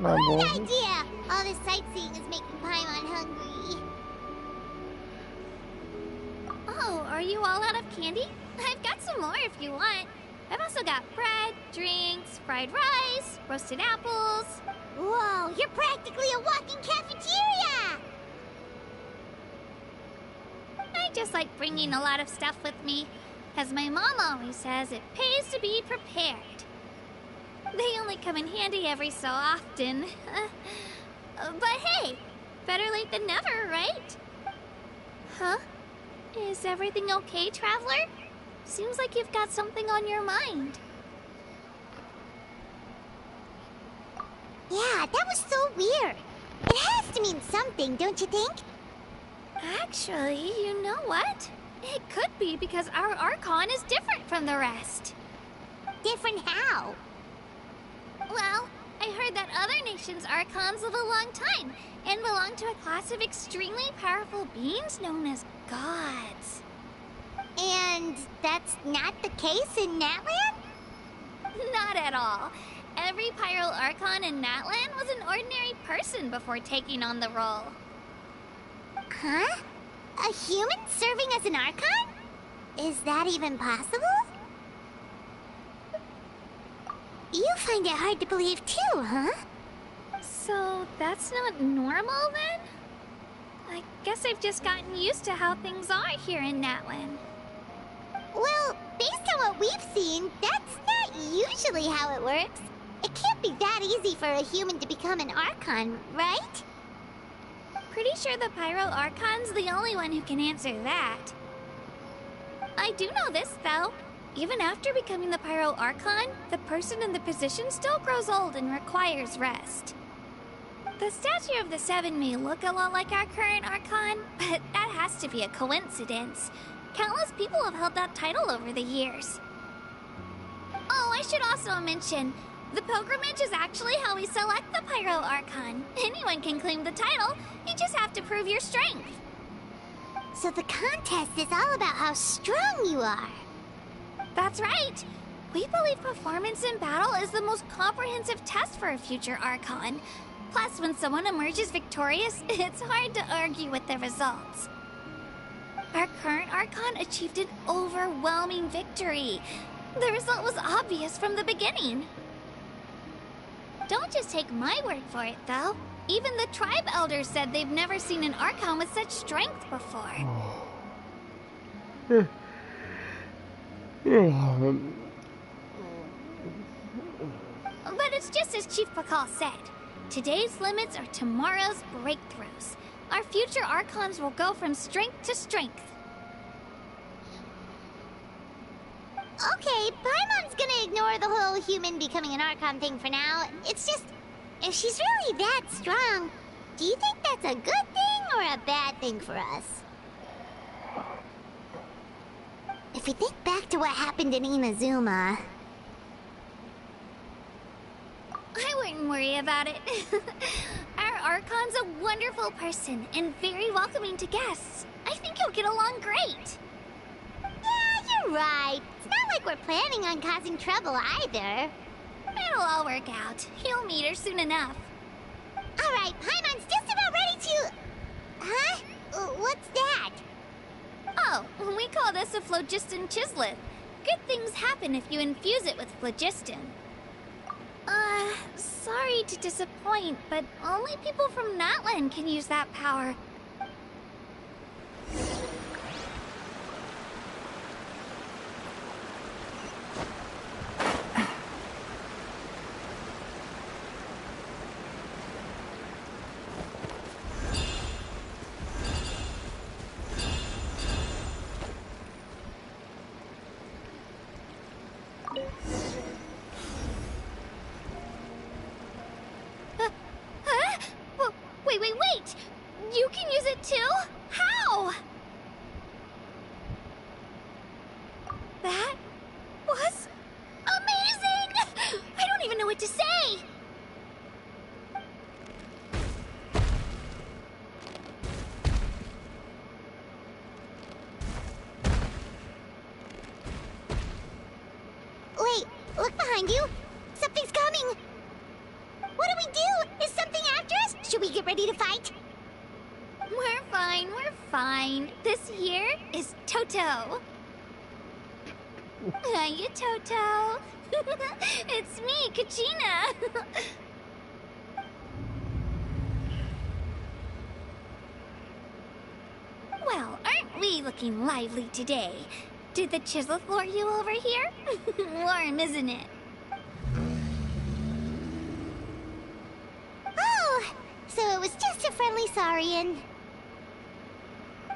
Speaker 3: Good idea! All this sightseeing is making Paimon hungry.
Speaker 5: Oh, are you all out of candy? I've got some more if you want. I've also got bread, drinks, fried rice, roasted apples.
Speaker 3: Whoa, you're practically a walking cafeteria!
Speaker 5: I just like bringing a lot of stuff with me. As my mom always says, it pays to be prepared. They only come in handy every so often. But hey, better late than never, right? Huh? Is everything okay, Traveler? Seems like you've got something on your mind.
Speaker 3: Yeah, that was so weird. It has to mean something, don't you think?
Speaker 5: Actually, you know what? It could be because our archon is different from the rest.
Speaker 3: Different how?
Speaker 5: Well, I heard that other nations' archons live a long time and belong to a class of extremely powerful beings known as gods.
Speaker 3: And that's not the case in Natlan?
Speaker 5: Not at all. every Pyro Archon in Natlan was an ordinary person before taking on the role.
Speaker 3: Huh? A human serving as an Archon? Is that even possible? You find it hard to believe too, huh?
Speaker 5: So that's not normal then? I guess I've just gotten used to how things are here in Natlan.
Speaker 3: Well, based on what we've seen, that's not usually how it works. It can't be that easy for a human to become an Archon, right?
Speaker 5: Pretty sure the Pyro Archon's the only one who can answer that. I do know this, though. Even after becoming the Pyro Archon, the person in the position still grows old and requires rest. The statue of the Seven may look a lot like our current Archon, but that has to be a coincidence. Countless people have held that title over the years. Oh, I should also mention, the pilgrimage is actually how we select the Pyro Archon. Anyone can claim the title, you just have to prove your strength.
Speaker 3: So the contest is all about how strong you are.
Speaker 5: That's right. We believe performance in battle is the most comprehensive test for a future Archon. Plus, when someone emerges victorious, it's hard to argue with the results. Our current Archon achieved an overwhelming victory. The result was obvious from the beginning. Don't just take my word for it, though. Even the tribe elders said they've never seen an Archon with such strength before. But it's just as Chief Pakal said. Today's limits are tomorrow's breakthroughs. Our future Archons will go from strength to strength.
Speaker 3: Okay, Paimon's gonna ignore the whole human becoming an Archon thing for now. It's just, if she's really that strong, do you think that's a good thing or a bad thing for us? If we think back to what happened in Inazuma...
Speaker 5: I wouldn't worry about it. Our Archon's a wonderful person and very welcoming to guests. I think he'll get along great.
Speaker 3: Yeah, you're right. It's not like we're planning on causing trouble either.
Speaker 5: It'll all work out. He'll meet her soon enough.
Speaker 3: Alright, Paimon's just about ready to... Huh? What's that?
Speaker 5: Oh, we call this a phlogiston chisleth. Good things happen if you infuse it with phlogiston. Sorry to disappoint, but only people from Natlan can use that power. Wait! You can use it too? How? That was amazing! I don't even know what to say!
Speaker 3: Wait, look behind you! Something's coming! What do we do? Is something after us? Should we get ready to fight?
Speaker 5: We're fine. This here is Toto. Hiya, Toto. It's me, Kachina. Well, aren't we looking lively today? Did the Chisleth lure you over here? Warm, isn't it?
Speaker 3: Oh, so it was just a friendly saurian.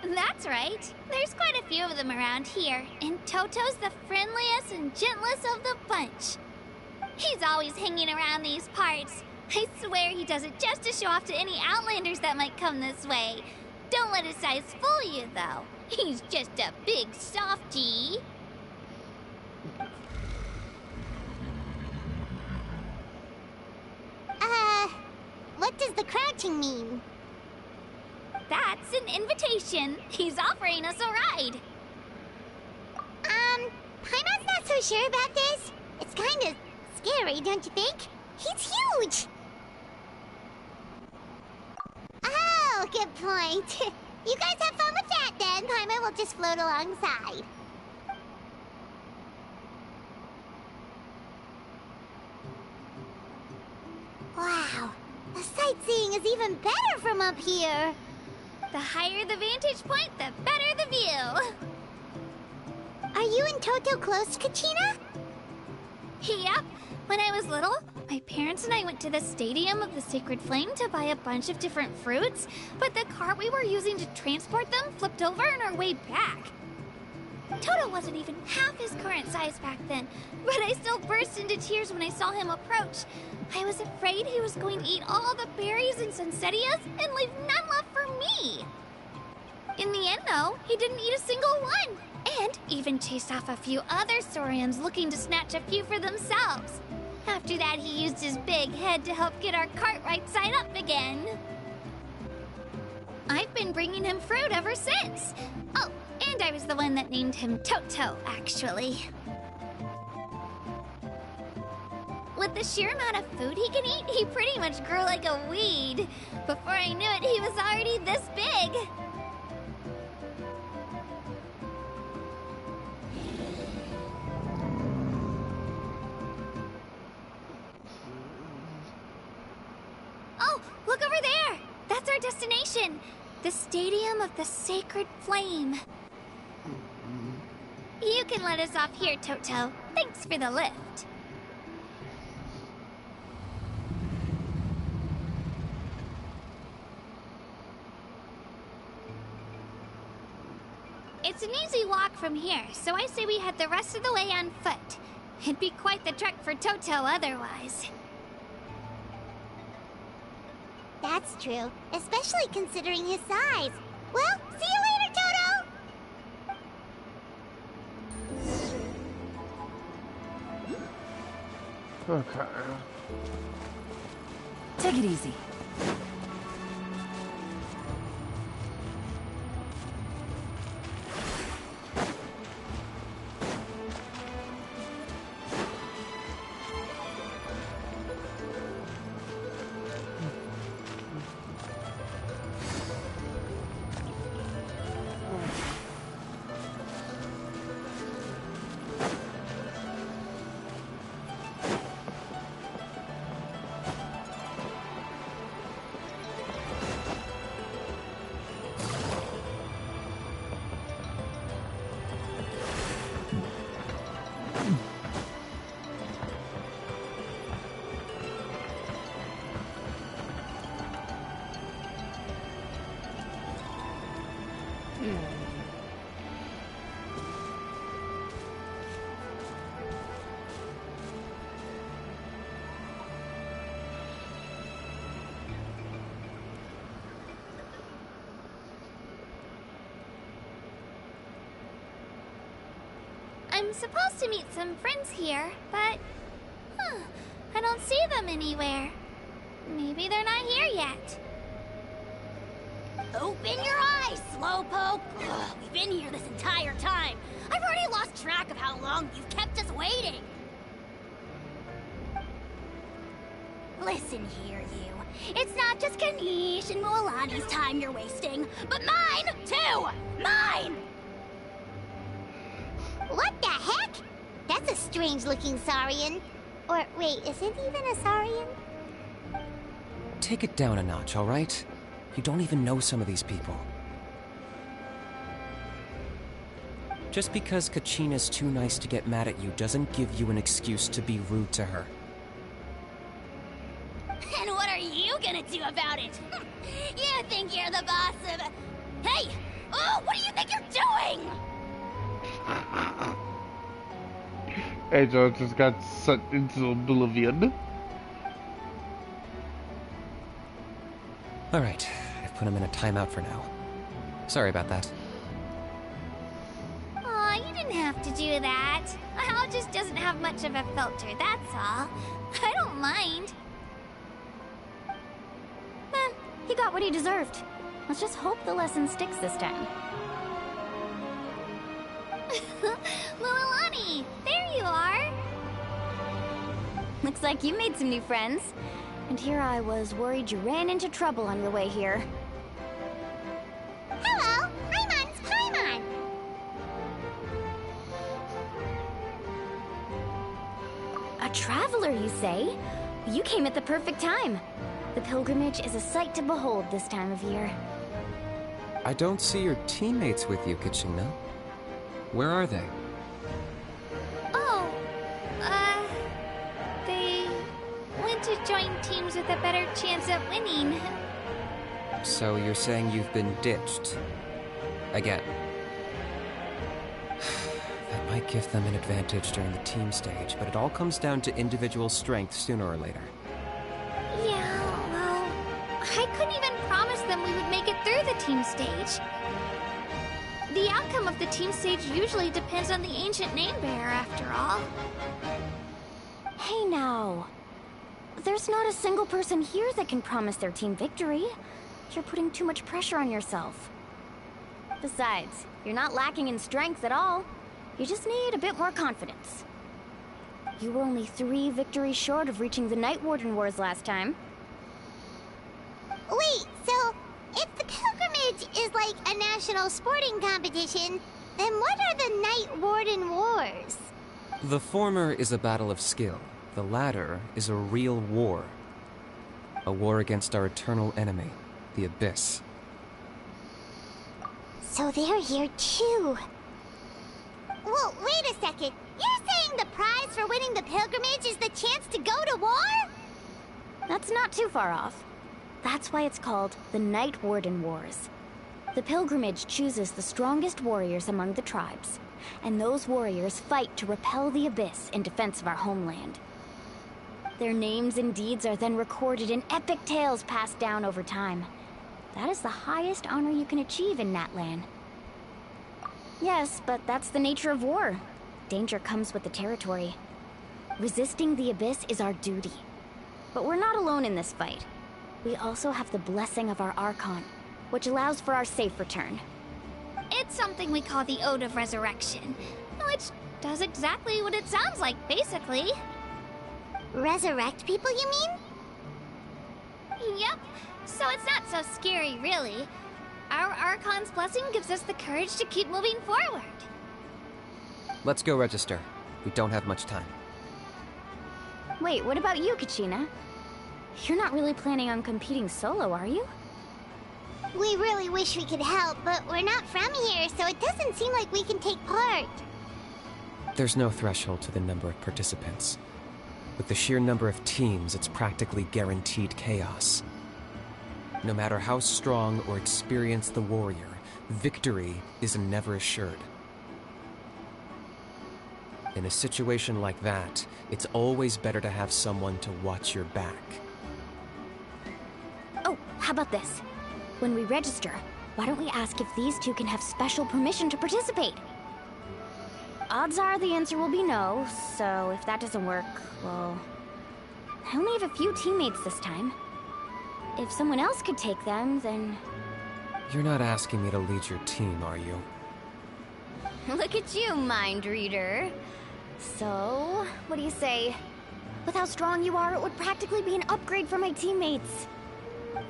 Speaker 5: That's right. There's quite a few of them around here, and Toto's the friendliest and gentlest of the bunch. He's always hanging around these parts. I swear he does it just to show off to any Outlanders that might come this way. Don't let his size fool you, though. He's just a big softie.
Speaker 3: What does the crouching mean?
Speaker 5: That's an invitation. He's offering us a ride.
Speaker 3: Paimon's not so sure about this. It's kind of scary, don't you think? He's huge! Oh, good point. You guys have fun with that then. Paimon will just float alongside. Wow, the sightseeing is even better from up here.
Speaker 5: The higher the vantage point, the better the view.
Speaker 3: Are you and Toto close, Kachina?
Speaker 5: Yep. When I was little, my parents and I went to the Stadium of the Sacred Flame to buy a bunch of different fruits, but the cart we were using to transport them flipped over on our way back. Toto wasn't even half his current size back then, but I still burst into tears when I saw him approach. I was afraid he was going to eat all the berries and sunsettias and leave none left for me. In the end, though, he didn't eat a single one, and even chased off a few other Saurians looking to snatch a few for themselves. After that, he used his big head to help get our cart right side up again. I've been bringing him fruit ever since. Oh, and I was the one that named him Toto, actually. With the sheer amount of food he can eat, he pretty much grew like a weed. Before I knew it, he was already this big. Oh, look over there! That's our destination! The Stadium of the Sacred Flame. You can let us off here, Toto. Thanks for the lift. It's an easy walk from here, so I say we head the rest of the way on foot. It'd be quite the trek for Toto otherwise.
Speaker 3: That's true, especially considering his size. Well, see you later, Toto!
Speaker 1: Okay.
Speaker 2: Take it easy.
Speaker 5: I'm supposed to meet some friends here, but... I don't see them anywhere. Maybe they're not here yet.
Speaker 12: Open your eyes, Slowpoke! Ugh, we've been here this entire time. I've already lost track of how long you've kept us waiting. Listen here, you. It's not just Ganesh and Moalani's time you're wasting, but mine, too! Mine!
Speaker 3: What the heck? That's a strange-looking Saurian. Or, wait, is it even a Saurian?
Speaker 13: Take it down a notch, all right? You don't even know some of these people. Just because Kachina's too nice to get mad at you doesn't give you an excuse to be rude to her.
Speaker 12: And what are you gonna do about it? You think you're the boss of... Hey! Oh, what do you think you're doing?
Speaker 1: Angel just got sent into oblivion.
Speaker 13: Alright, I've put him in a timeout for now. Sorry about that.
Speaker 5: Aw, you didn't have to do that. Al just doesn't have much of a filter, that's all. I don't mind.
Speaker 7: He got what he deserved. Let's just hope the lesson sticks this time.
Speaker 5: Moalani, there you are.
Speaker 2: Looks like you made some new friends. And here I was worried you ran into trouble on your way here.
Speaker 3: Hello, Paimon's Paimon.
Speaker 2: A traveler, you say? You came at the perfect time. The pilgrimage is a sight to behold this time of year.
Speaker 13: I don't see your teammates with you, Kachina. Where are they?
Speaker 5: Oh, they went to join teams with a better chance at winning.
Speaker 13: So you're saying you've been ditched? Again. That might give them an advantage during the team stage, but it all comes down to individual strength sooner or later.
Speaker 5: Yeah, well, I couldn't even promise them we would make it through the team stage. The outcome of the team stage usually depends on the ancient name bearer, after all.
Speaker 2: Hey now. There's not a single person here that can promise their team victory. You're putting too much pressure on yourself. Besides, you're not lacking in strength at all. You just need a bit more confidence. You were only 3 victories short of reaching the Night Warden Wars last time.
Speaker 3: Wait, so if the pilgrimage is like a national sporting competition, then what are the Night Warden Wars?
Speaker 13: The former is a battle of skill. The latter is a real war. A war against our eternal enemy, the Abyss.
Speaker 3: So they're here too. Well, wait a second. You're saying the prize for winning the pilgrimage is the chance to go to war?
Speaker 2: That's not too far off. That's why it's called the Night Warden Wars. The pilgrimage chooses the strongest warriors among the tribes, and those warriors fight to repel the Abyss in defense of our homeland. Their names and deeds are then recorded in epic tales passed down over time. That is the highest honor you can achieve in Natlan. Yes, but that's the nature of war. Danger comes with the territory. Resisting the Abyss is our duty. But we're not alone in this fight. We also have the blessing of our archon, which allows for our safe return.
Speaker 5: It's something we call the Ode of Resurrection, which does exactly what it sounds like, basically.
Speaker 3: Resurrect people, you mean?
Speaker 5: Yep, so it's not so scary, really. Our Archon's blessing gives us the courage to keep moving forward.
Speaker 13: Let's go register. We don't have much time.
Speaker 2: Wait, what about you, Kachina? You're not really planning on competing solo, are you?
Speaker 3: We really wish we could help, but we're not from here, so it doesn't seem like we can take part.
Speaker 13: There's no threshold to the number of participants. With the sheer number of teams, it's practically guaranteed chaos. No matter how strong or experienced the warrior, victory is never assured. In a situation like that, it's always better to have someone to watch your back.
Speaker 2: Oh, how about this? When we register, why don't we ask if these two can have special permission to participate? Odds are the answer will be no, so if that doesn't work, well... I only have a few teammates this time. If someone else could take them, then...
Speaker 13: You're not asking me to lead your team, are you?
Speaker 2: Look at you, mind reader. So, what do you say? With how strong you are, it would practically be an upgrade for my teammates.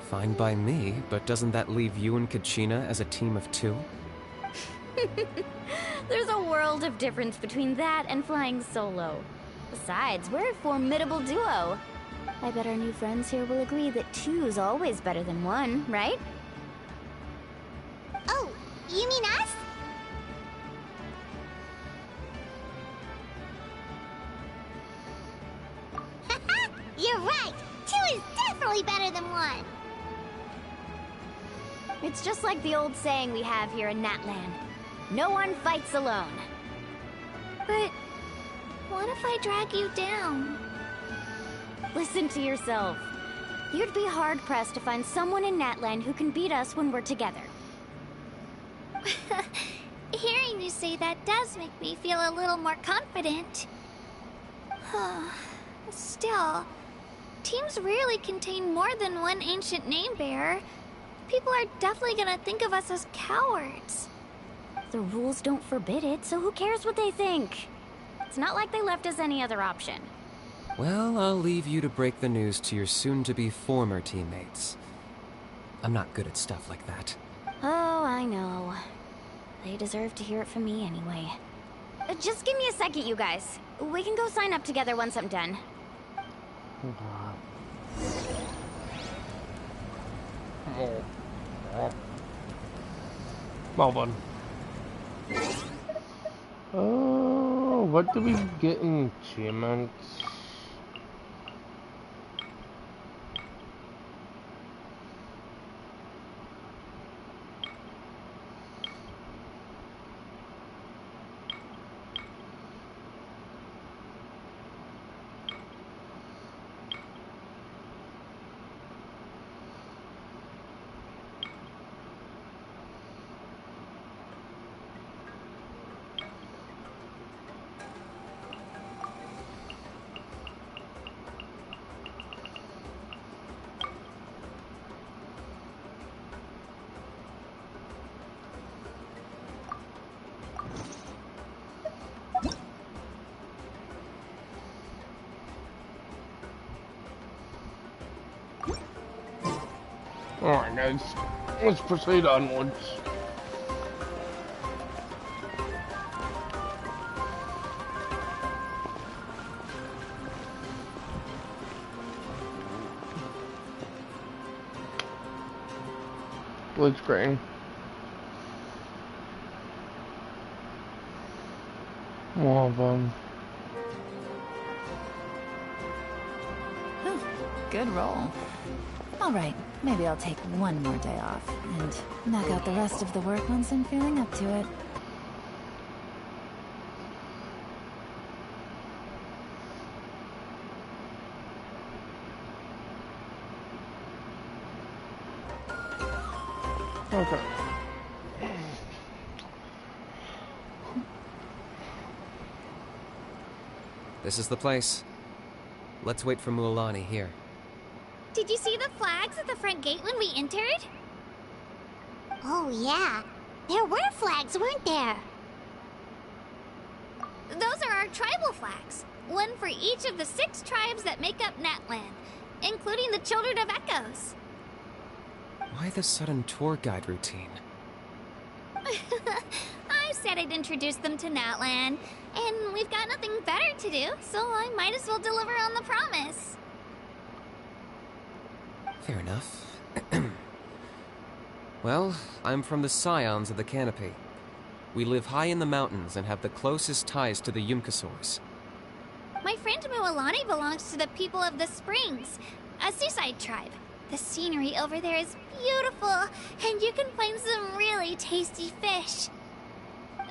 Speaker 13: Fine by me, but doesn't that leave you and Kachina as a team of 2?
Speaker 2: There's a world of difference between that and flying solo. Besides, we're a formidable duo. I bet our new friends here will agree that 2's always better than 1, right?
Speaker 3: Oh, you mean us? You're right! 2 is definitely better than 1!
Speaker 2: It's just like the old saying we have here in Natlan. No one fights alone.
Speaker 5: But what if I drag you down?
Speaker 2: Listen to yourself. You'd be hard-pressed to find someone in Natlan who can beat us when we're together.
Speaker 5: Hearing you say that does make me feel a little more confident. Still, teams rarely contain more than one ancient name bearer. People are definitely gonna think of us as cowards.
Speaker 2: The rules don't forbid it, so who cares what they think? It's not like they left us any other option.
Speaker 13: Well, I'll leave you to break the news to your soon-to-be former teammates. I'm not good at stuff like that.
Speaker 2: Oh, I know. They deserve to hear it from me anyway. Just give me a second, you guys. We can go sign up together once I'm done.
Speaker 1: Well done. Oh, what do we get in achievements? Alright guys, let's proceed onwards. Blue screen. More of them.
Speaker 6: Good roll. All right, maybe I'll take one more day off and knock out the rest of the work once I'm feeling up to it.
Speaker 1: Okay.
Speaker 13: This is the place. Let's wait for Mualani here.
Speaker 5: Did you see the flags at the front gate when we entered?
Speaker 3: Oh, yeah. There were flags, weren't there?
Speaker 5: Those are our tribal flags. One for each of the 6 tribes that make up Natlan, including the Children of Echoes.
Speaker 13: Why the sudden tour guide routine?
Speaker 5: I said I'd introduce them to Natlan, and we've got nothing better to do, so I might as well deliver on the promise.
Speaker 13: Fair enough. Well, I'm from the Scions of the Canopy. We live high in the mountains and have the closest ties to the Yumkasaurs.
Speaker 5: My friend Mualani belongs to the people of the Springs, a seaside tribe. The scenery over there is beautiful, and you can find some really tasty fish.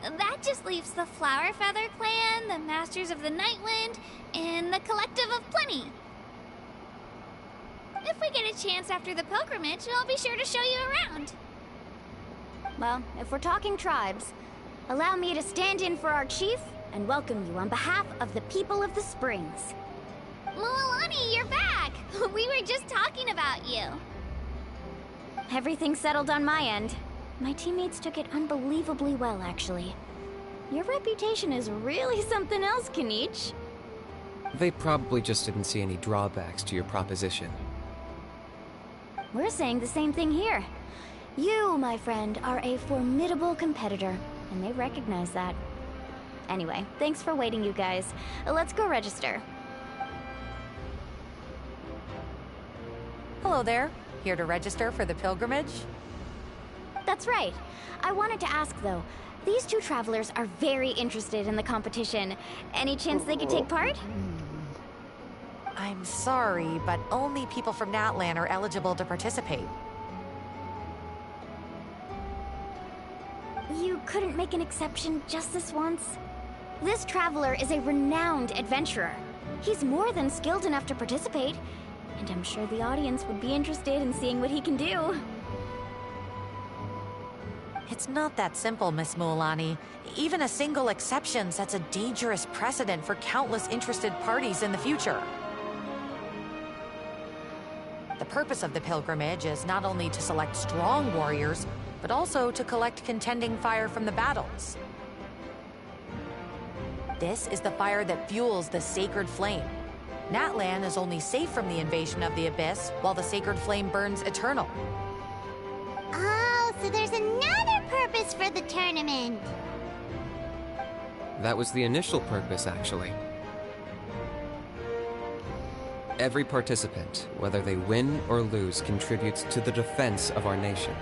Speaker 5: That just leaves the Flower Feather Clan, the Masters of the Nightwind, and the Collective of Plenty. If we get a chance after the pilgrimage, I'll be sure to show you around.
Speaker 2: Well, if we're talking tribes, allow me to stand in for our chief and welcome you on behalf of the people of the Springs.
Speaker 5: Mualani, you're back! We were just talking about you.
Speaker 2: Everything's settled on my end. My teammates took it unbelievably well, actually. Your reputation is really something else, Kanich.
Speaker 13: They probably just didn't see any drawbacks to your proposition.
Speaker 2: We're saying the same thing here. You, my friend, are a formidable competitor, and they recognize that. Anyway, thanks for waiting, you guys. Let's go register.
Speaker 11: Hello there. Here to register for the pilgrimage?
Speaker 2: That's right. I wanted to ask, though. These 2 travelers are very interested in the competition. Any chance they could take part?
Speaker 11: I'm sorry, but only people from Natlan are eligible to participate.
Speaker 2: You couldn't make an exception just this once? This traveler is a renowned adventurer. He's more than skilled enough to participate, and I'm sure the audience would be interested in seeing what he can do.
Speaker 11: It's not that simple, Miss Mualani. Even a single exception sets a dangerous precedent for countless interested parties in the future. The purpose of the pilgrimage is not only to select strong warriors, but also to collect contending fire from the battles. This is the fire that fuels the sacred flame. Natlan is only safe from the invasion of the Abyss, while the sacred flame burns eternal.
Speaker 3: Oh, so there's another purpose for the tournament.
Speaker 13: That was the initial purpose, actually. Every participant, whether they win or lose, contributes to the defense of our nation.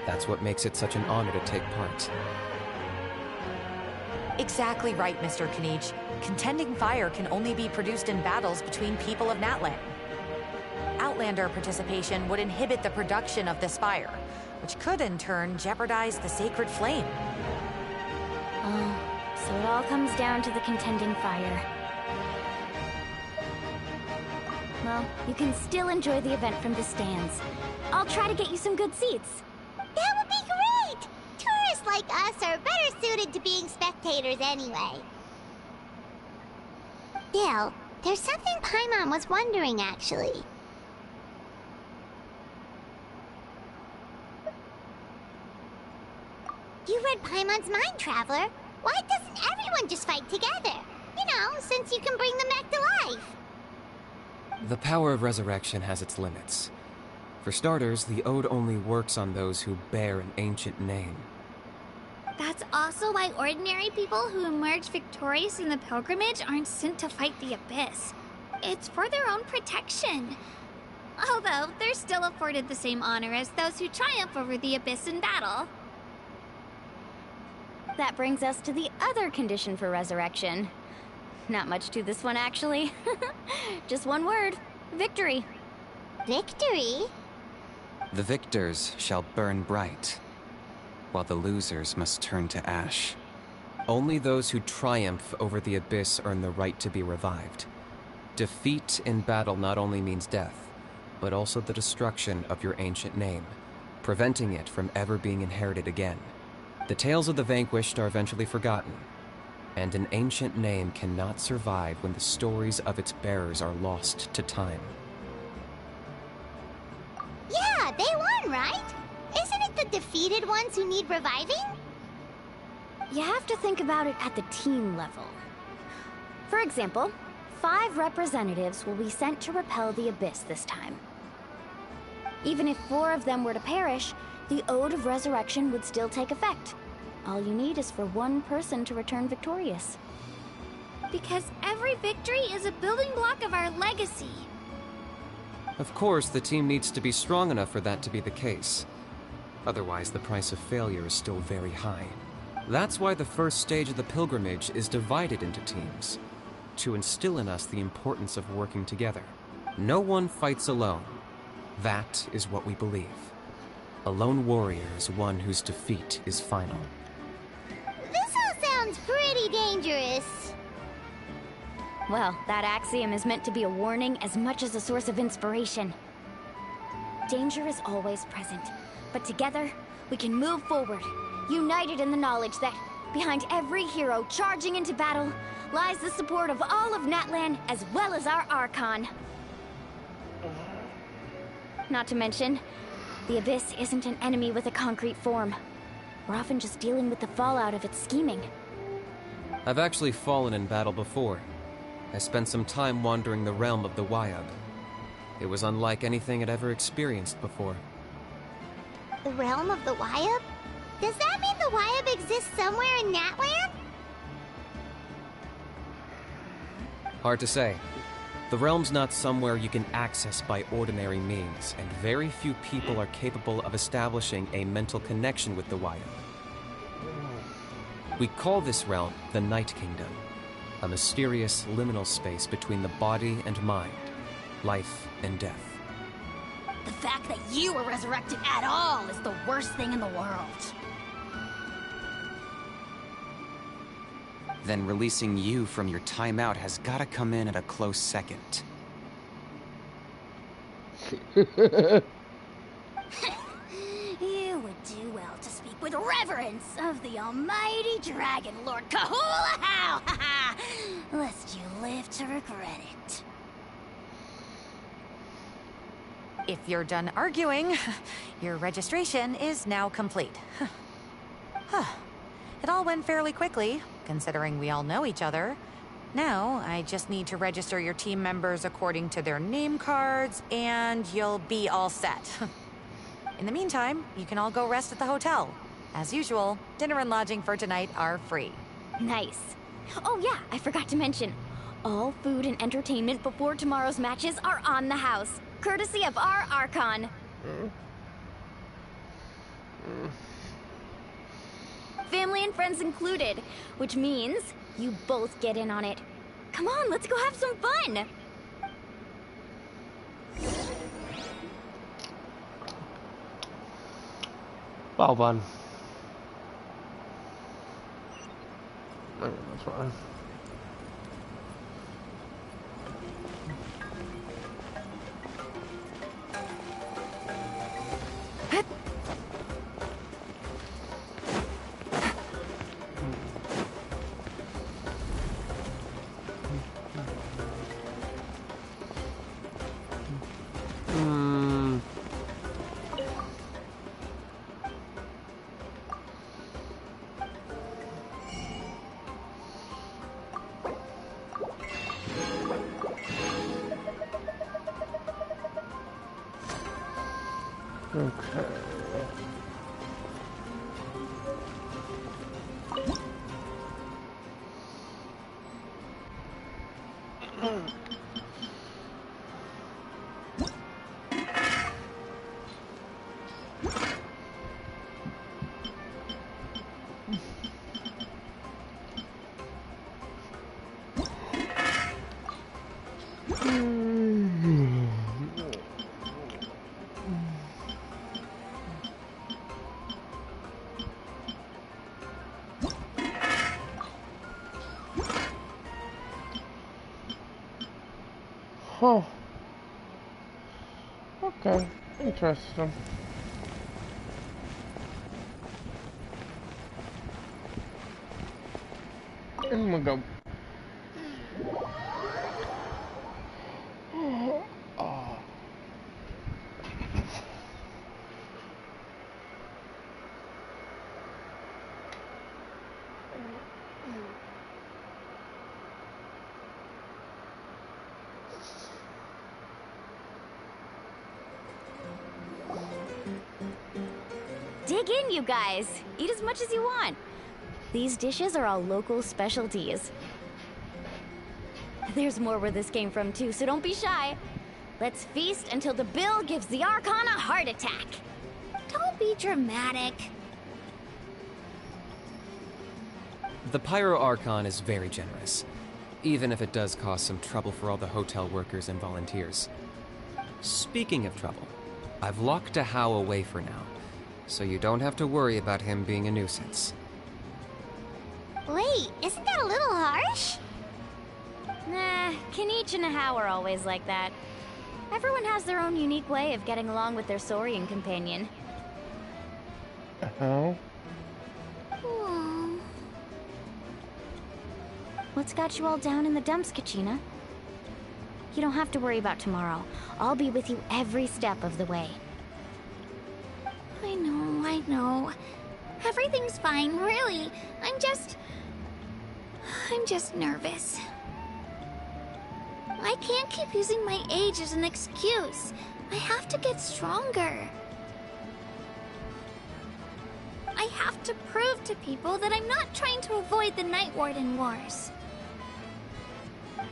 Speaker 13: That's what makes it such an honor to take part.
Speaker 11: Exactly right, Mr. Kniech. Contending fire can only be produced in battles between people of Natlan. Outlander participation would inhibit the production of this fire, which could in turn jeopardize the sacred flame.
Speaker 2: Oh, so it all comes down to the contending fire. Well, you can still enjoy the event from the stands. I'll try to get you some good seats.
Speaker 3: That would be great! Tourists like us are better suited to being spectators anyway. Still, there's something Paimon was wondering, actually. You read Paimon's mind, Traveler. Why doesn't everyone just fight together? You know, since you can bring them back to life.
Speaker 13: The power of resurrection has its limits. For starters, the Ode only works on those who bear an ancient name.
Speaker 5: That's also why ordinary people who emerge victorious in the pilgrimage aren't sent to fight the Abyss. It's for their own protection. Although, they're still afforded the same honor as those who triumph over the Abyss in battle.
Speaker 2: That brings us to the other condition for resurrection. Not much to this one, actually. Just one word. Victory.
Speaker 3: Victory?
Speaker 13: The victors shall burn bright, while the losers must turn to ash. Only those who triumph over the Abyss earn the right to be revived. Defeat in battle not only means death, but also the destruction of your ancient name, preventing it from ever being inherited again. The tales of the vanquished are eventually forgotten, and an ancient name cannot survive when the stories of its bearers are lost to time.
Speaker 3: Yeah, they won, right? Isn't it the defeated ones who need reviving?
Speaker 2: You have to think about it at the team level. For example, 5 representatives will be sent to repel the Abyss this time. Even if 4 of them were to perish, the Ode of Resurrection would still take effect. All you need is for 1 person to return victorious.
Speaker 5: Because every victory is a building block of our legacy.
Speaker 13: Of course, the team needs to be strong enough for that to be the case. Otherwise, the price of failure is still very high. That's why the first stage of the pilgrimage is divided into teams, to instill in us the importance of working together. No one fights alone. That is what we believe. A lone warrior is one whose defeat is final.
Speaker 3: This all sounds pretty dangerous.
Speaker 2: Well, that axiom is meant to be a warning as much as a source of inspiration. Danger is always present, but together, we can move forward, united in the knowledge that behind every hero charging into battle lies the support of all of Natlan as well as our Archon. Not to mention, the Abyss isn't an enemy with a concrete form. We're often just dealing with the fallout of its scheming.
Speaker 13: I've actually fallen in battle before. I spent some time wandering the realm of the Wyab. It was unlike anything I'd ever experienced before.
Speaker 3: The realm of the Wyab? Does that mean the Wyab exists somewhere in Natlan?
Speaker 13: Hard to say. The realm's not somewhere you can access by ordinary means, and very few people are capable of establishing a mental connection with the Wyab. We call this realm the Night Kingdom, a mysterious liminal space between the body and mind, life and death.
Speaker 12: The fact that you were resurrected at all is the worst thing in the world.
Speaker 14: Then releasing you from your timeout has gotta come in at a close second.
Speaker 12: You would do well to speak with reverence of the almighty Dragon Lord Kahula-How, lest you live to regret it.
Speaker 11: If you're done arguing, your registration is now complete. It all went fairly quickly, considering we all know each other. Now, I just need to register your team members according to their name cards, and you'll be all set. In the meantime, you can all go rest at the hotel. As usual, dinner and lodging for tonight are free.
Speaker 2: Nice. Oh yeah, I forgot to mention. All food and entertainment before tomorrow's matches are on the house, courtesy of our archon. Family and friends included, which means you both get in on it. Come on, let's go have some fun!
Speaker 1: Well done. That's fine. Okay. Oh. Okay. Interesting. And we'll go. Oh.
Speaker 2: Dig in, you guys. Eat as much as you want. These dishes are all local specialties. There's more where this came from too, so don't be shy. Let's feast until the bill gives the Archon a heart attack.
Speaker 5: Don't be dramatic.
Speaker 13: The Pyro Archon is very generous, even if it does cause some trouble for all the hotel workers and volunteers. Speaking of trouble, I've locked a How away for now, so you don't have to worry about him being a nuisance.
Speaker 3: Wait, isn't that a little harsh?
Speaker 2: Nah, Kinich and Ahau are always like that. Everyone has their own unique way of getting along with their Saurian companion.
Speaker 1: Oh.
Speaker 2: What's got you all down in the dumps, Kachina? You don't have to worry about tomorrow. I'll be with you every step of the way.
Speaker 5: I know. Everything's fine, really. I'm just nervous. I can't keep using my age as an excuse. I have to get stronger. I have to prove to people that I'm not trying to avoid the Night Warden Wars.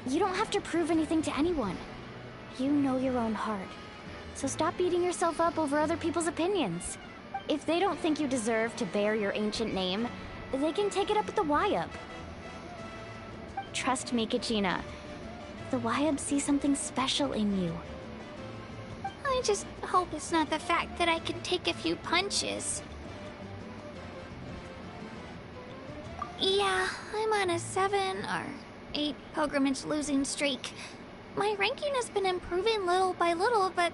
Speaker 2: You don't have to prove anything to anyone. You know your own heart. So stop beating yourself up over other people's opinions. If they don't think you deserve to bear your ancient name, they can take it up with the Wyub. Trust me, Kachina. The Wyub see something special in you.
Speaker 5: I just hope it's not the fact that I can take a few punches. Yeah, I'm on a 7 or 8 pilgrimage losing streak. My ranking has been improving little by little, but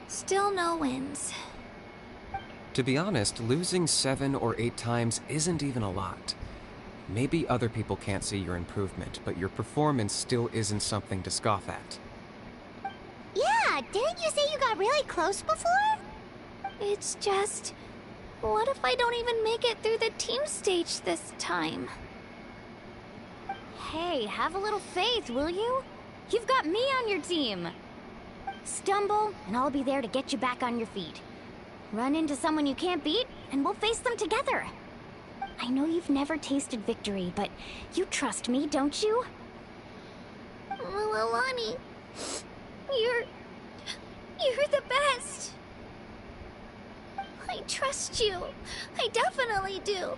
Speaker 5: still no wins.
Speaker 13: To be honest, losing 7 or 8 times isn't even a lot. Maybe other people can't see your improvement, but your performance still isn't something to scoff at.
Speaker 3: Yeah, didn't you say you got really close before?
Speaker 5: It's just... what if I don't even make it through the team stage this time?
Speaker 2: Hey, have a little faith, will you? You've got me on your team. Stumble, and I'll be there to get you back on your feet. Run into someone you can't beat, and we'll face them together. I know you've never tasted victory, but you trust me, don't you?
Speaker 5: Milani, you're the best. I trust you. I definitely do.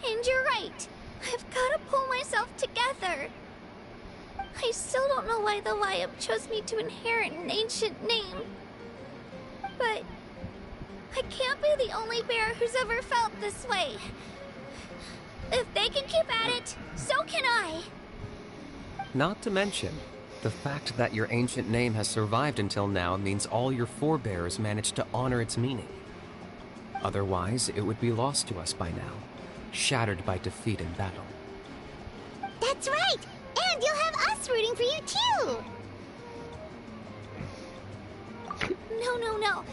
Speaker 5: And you're right. I've got to pull myself together. I still don't know why the Liam chose me to inherit an ancient name. But I can't be the only bear who's ever felt this way. If they can keep at it, so can I.
Speaker 13: Not to mention, the fact that your ancient name has survived until now means all your forebears managed to honor its meaning. Otherwise, it would be lost to us by now, shattered by defeat in battle.
Speaker 3: That's right! And you'll have us rooting for you too!
Speaker 5: No.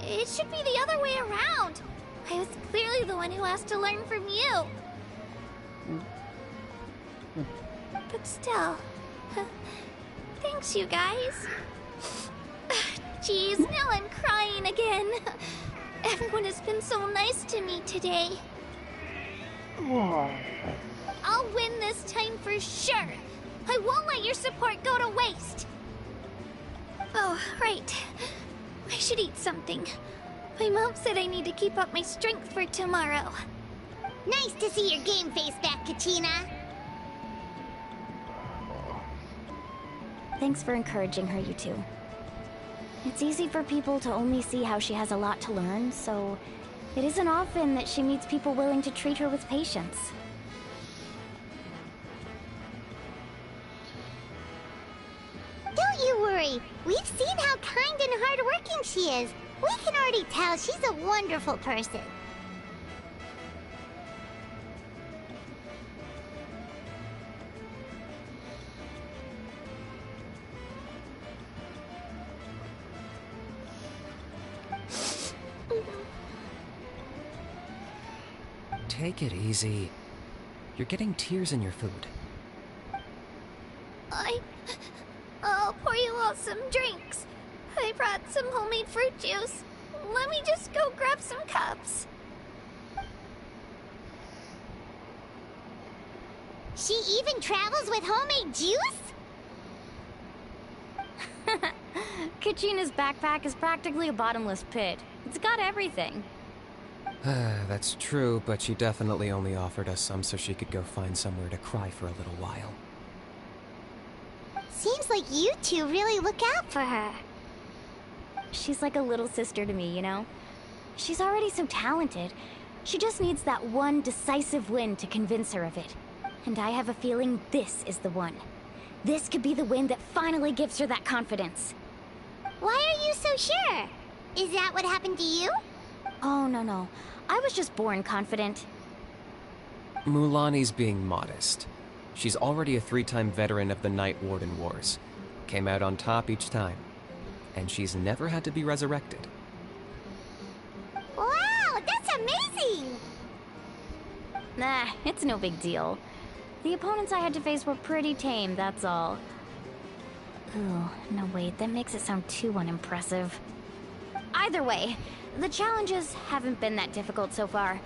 Speaker 5: It should be the other way around. I was clearly the one who asked to learn from you. But still, thanks you guys. Jeez, now I'm crying again. Everyone has been so nice to me today. I'll win this time for sure. I won't let your support go to waste. Oh, right. I should eat something. My mom said I need to keep up my strength for tomorrow.
Speaker 3: Nice to see your game face back, Kachina.
Speaker 2: Thanks for encouraging her, you two. It's easy for people to only see how she has a lot to learn, so it isn't often that she meets people willing to treat her with patience.
Speaker 3: Don't you worry. We've seen how kind and hardworking she is. We can already tell she's a wonderful person.
Speaker 13: Take it easy. You're getting tears in your food.
Speaker 5: I'll pour you all some drinks. I brought some homemade fruit juice. Let me just go grab some cups.
Speaker 3: She even travels with homemade juice?
Speaker 2: Kachina's backpack is practically a bottomless pit. It's got everything.
Speaker 13: That's true, but she definitely only offered us some so she could go find somewhere to cry for a little while.
Speaker 3: Seems like you two really look out for her.
Speaker 2: She's like a little sister to me, you know? She's already so talented. She just needs that one decisive win to convince her of it. And I have a feeling this is the one. This could be the win that finally gives her that confidence.
Speaker 3: Why are you so sure? Is that what happened to you?
Speaker 2: Oh, no. I was just born confident.
Speaker 13: Mulani's being modest. She's already a 3-time veteran of the Night Warden Wars. Came out on top each time. And she's never had to be resurrected.
Speaker 3: Wow, that's amazing!
Speaker 2: Nah, it's no big deal. The opponents I had to face were pretty tame, that's all. Ooh, no wait, that makes it sound too unimpressive. Either way, the challenges haven't been that difficult so far.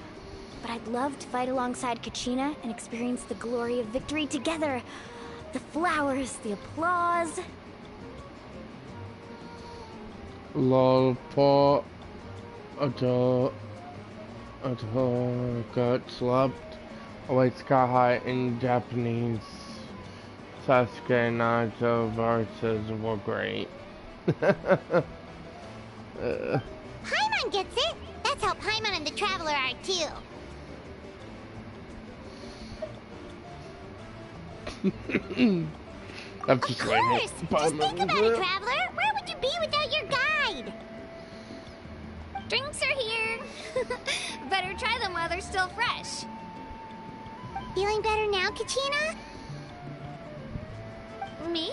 Speaker 2: But I'd love to fight alongside Kachina and experience the glory of victory together. The flowers, the applause.
Speaker 1: Lol, poor got slapped. Await Sky High in Japanese. Sasuke and Naruto versus were great.
Speaker 3: Paimon gets it! That's how Paimon and the Traveler are too.
Speaker 1: Of course!
Speaker 3: Just think about it, Traveler! Where would you be without your guide?
Speaker 5: Drinks are here. Better try them while they're still fresh.
Speaker 3: Feeling better now, Kachina?
Speaker 5: Me?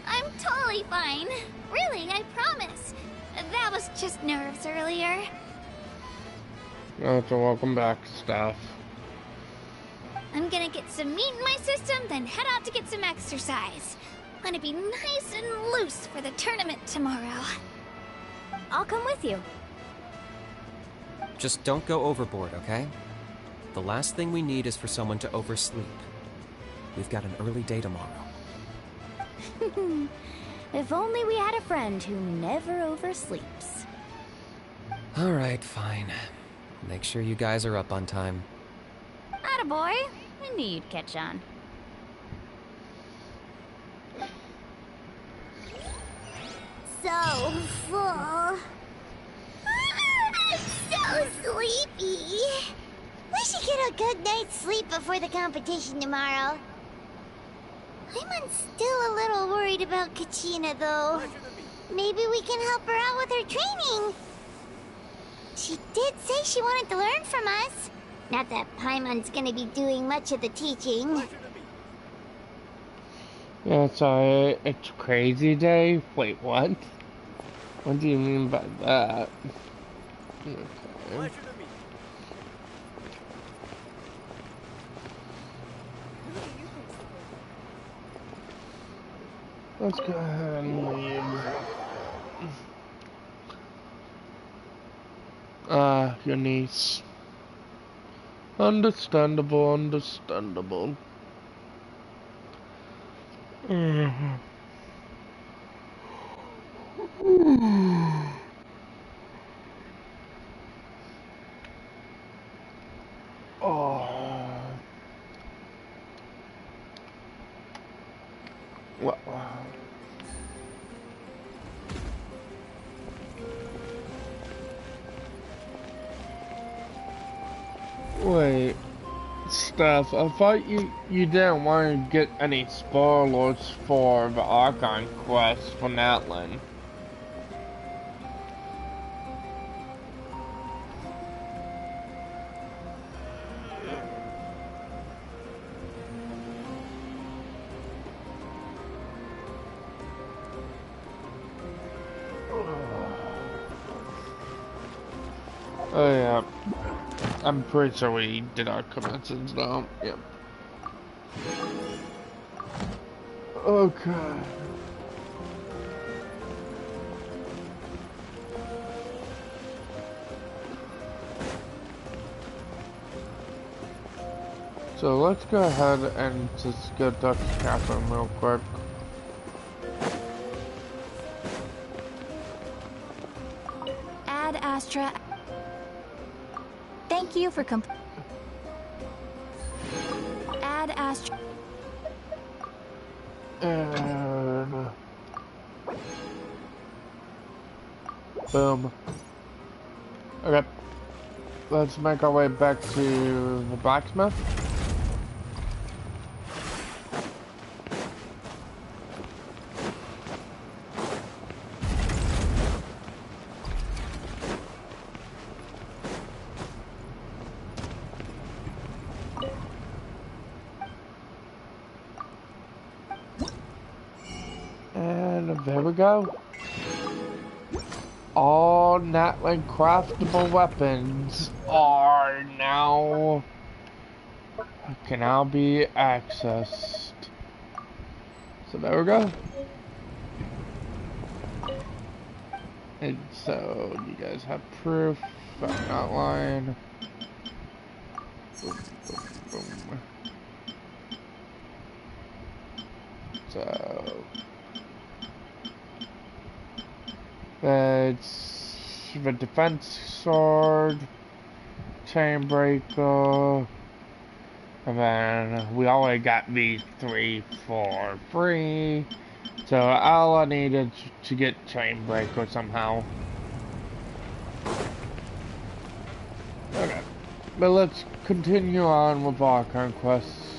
Speaker 5: I'm totally fine. Really, I promise. That was just nerves earlier.
Speaker 1: So welcome back, staff.
Speaker 5: I'm gonna get some meat in my system, then head out to get some exercise. Want to be nice and loose for the tournament tomorrow.
Speaker 2: I'll come with you.
Speaker 13: Just don't go overboard, okay? The last thing we need is for someone to oversleep. We've got an early day tomorrow.
Speaker 2: If only we had a friend who never oversleeps.
Speaker 13: Alright, fine. Make sure you guys are up on time.
Speaker 2: Attaboy. I knew you'd catch on.
Speaker 3: So full. So sleepy. We should get a good night's sleep before the competition tomorrow. I'm still a little worried about Kachina, though. Maybe we can help her out with her training. She did say she wanted to learn from us. Not that Paimon's gonna be doing much of the teaching.
Speaker 1: Yeah, so it's crazy day? Wait, what? What do you mean by that? Okay. Let's go ahead and leave. Your niece. Understandable, understandable. Well, wait, Steph, I thought you didn't want to get any spoilers for the Archon quest for Natlan. Oh yeah, I'm pretty sure we did our commences now. Yep. Okay. So let's go ahead and just go talk to Catherine real quick.
Speaker 2: Ad Astra. Thank you for Ad Astra.
Speaker 1: And boom. Okay. Let's make our way back to the blacksmith. There we go. All Natlan craftable weapons can now be accessed. So there we go. And so you guys have proof. I'm not lying. Boom, boom, boom. So it's the defense sword, chain breaker, and then we already got these three for free. So all I needed to get chain breaker somehow. Okay, but let's continue on with our conquests.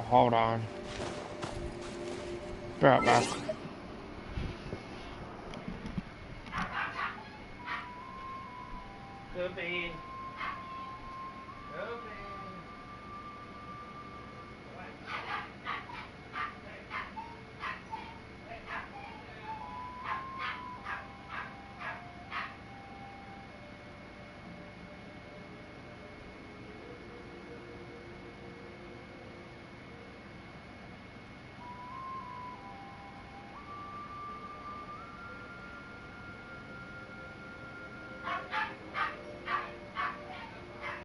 Speaker 1: hold on. Be right back. Could be.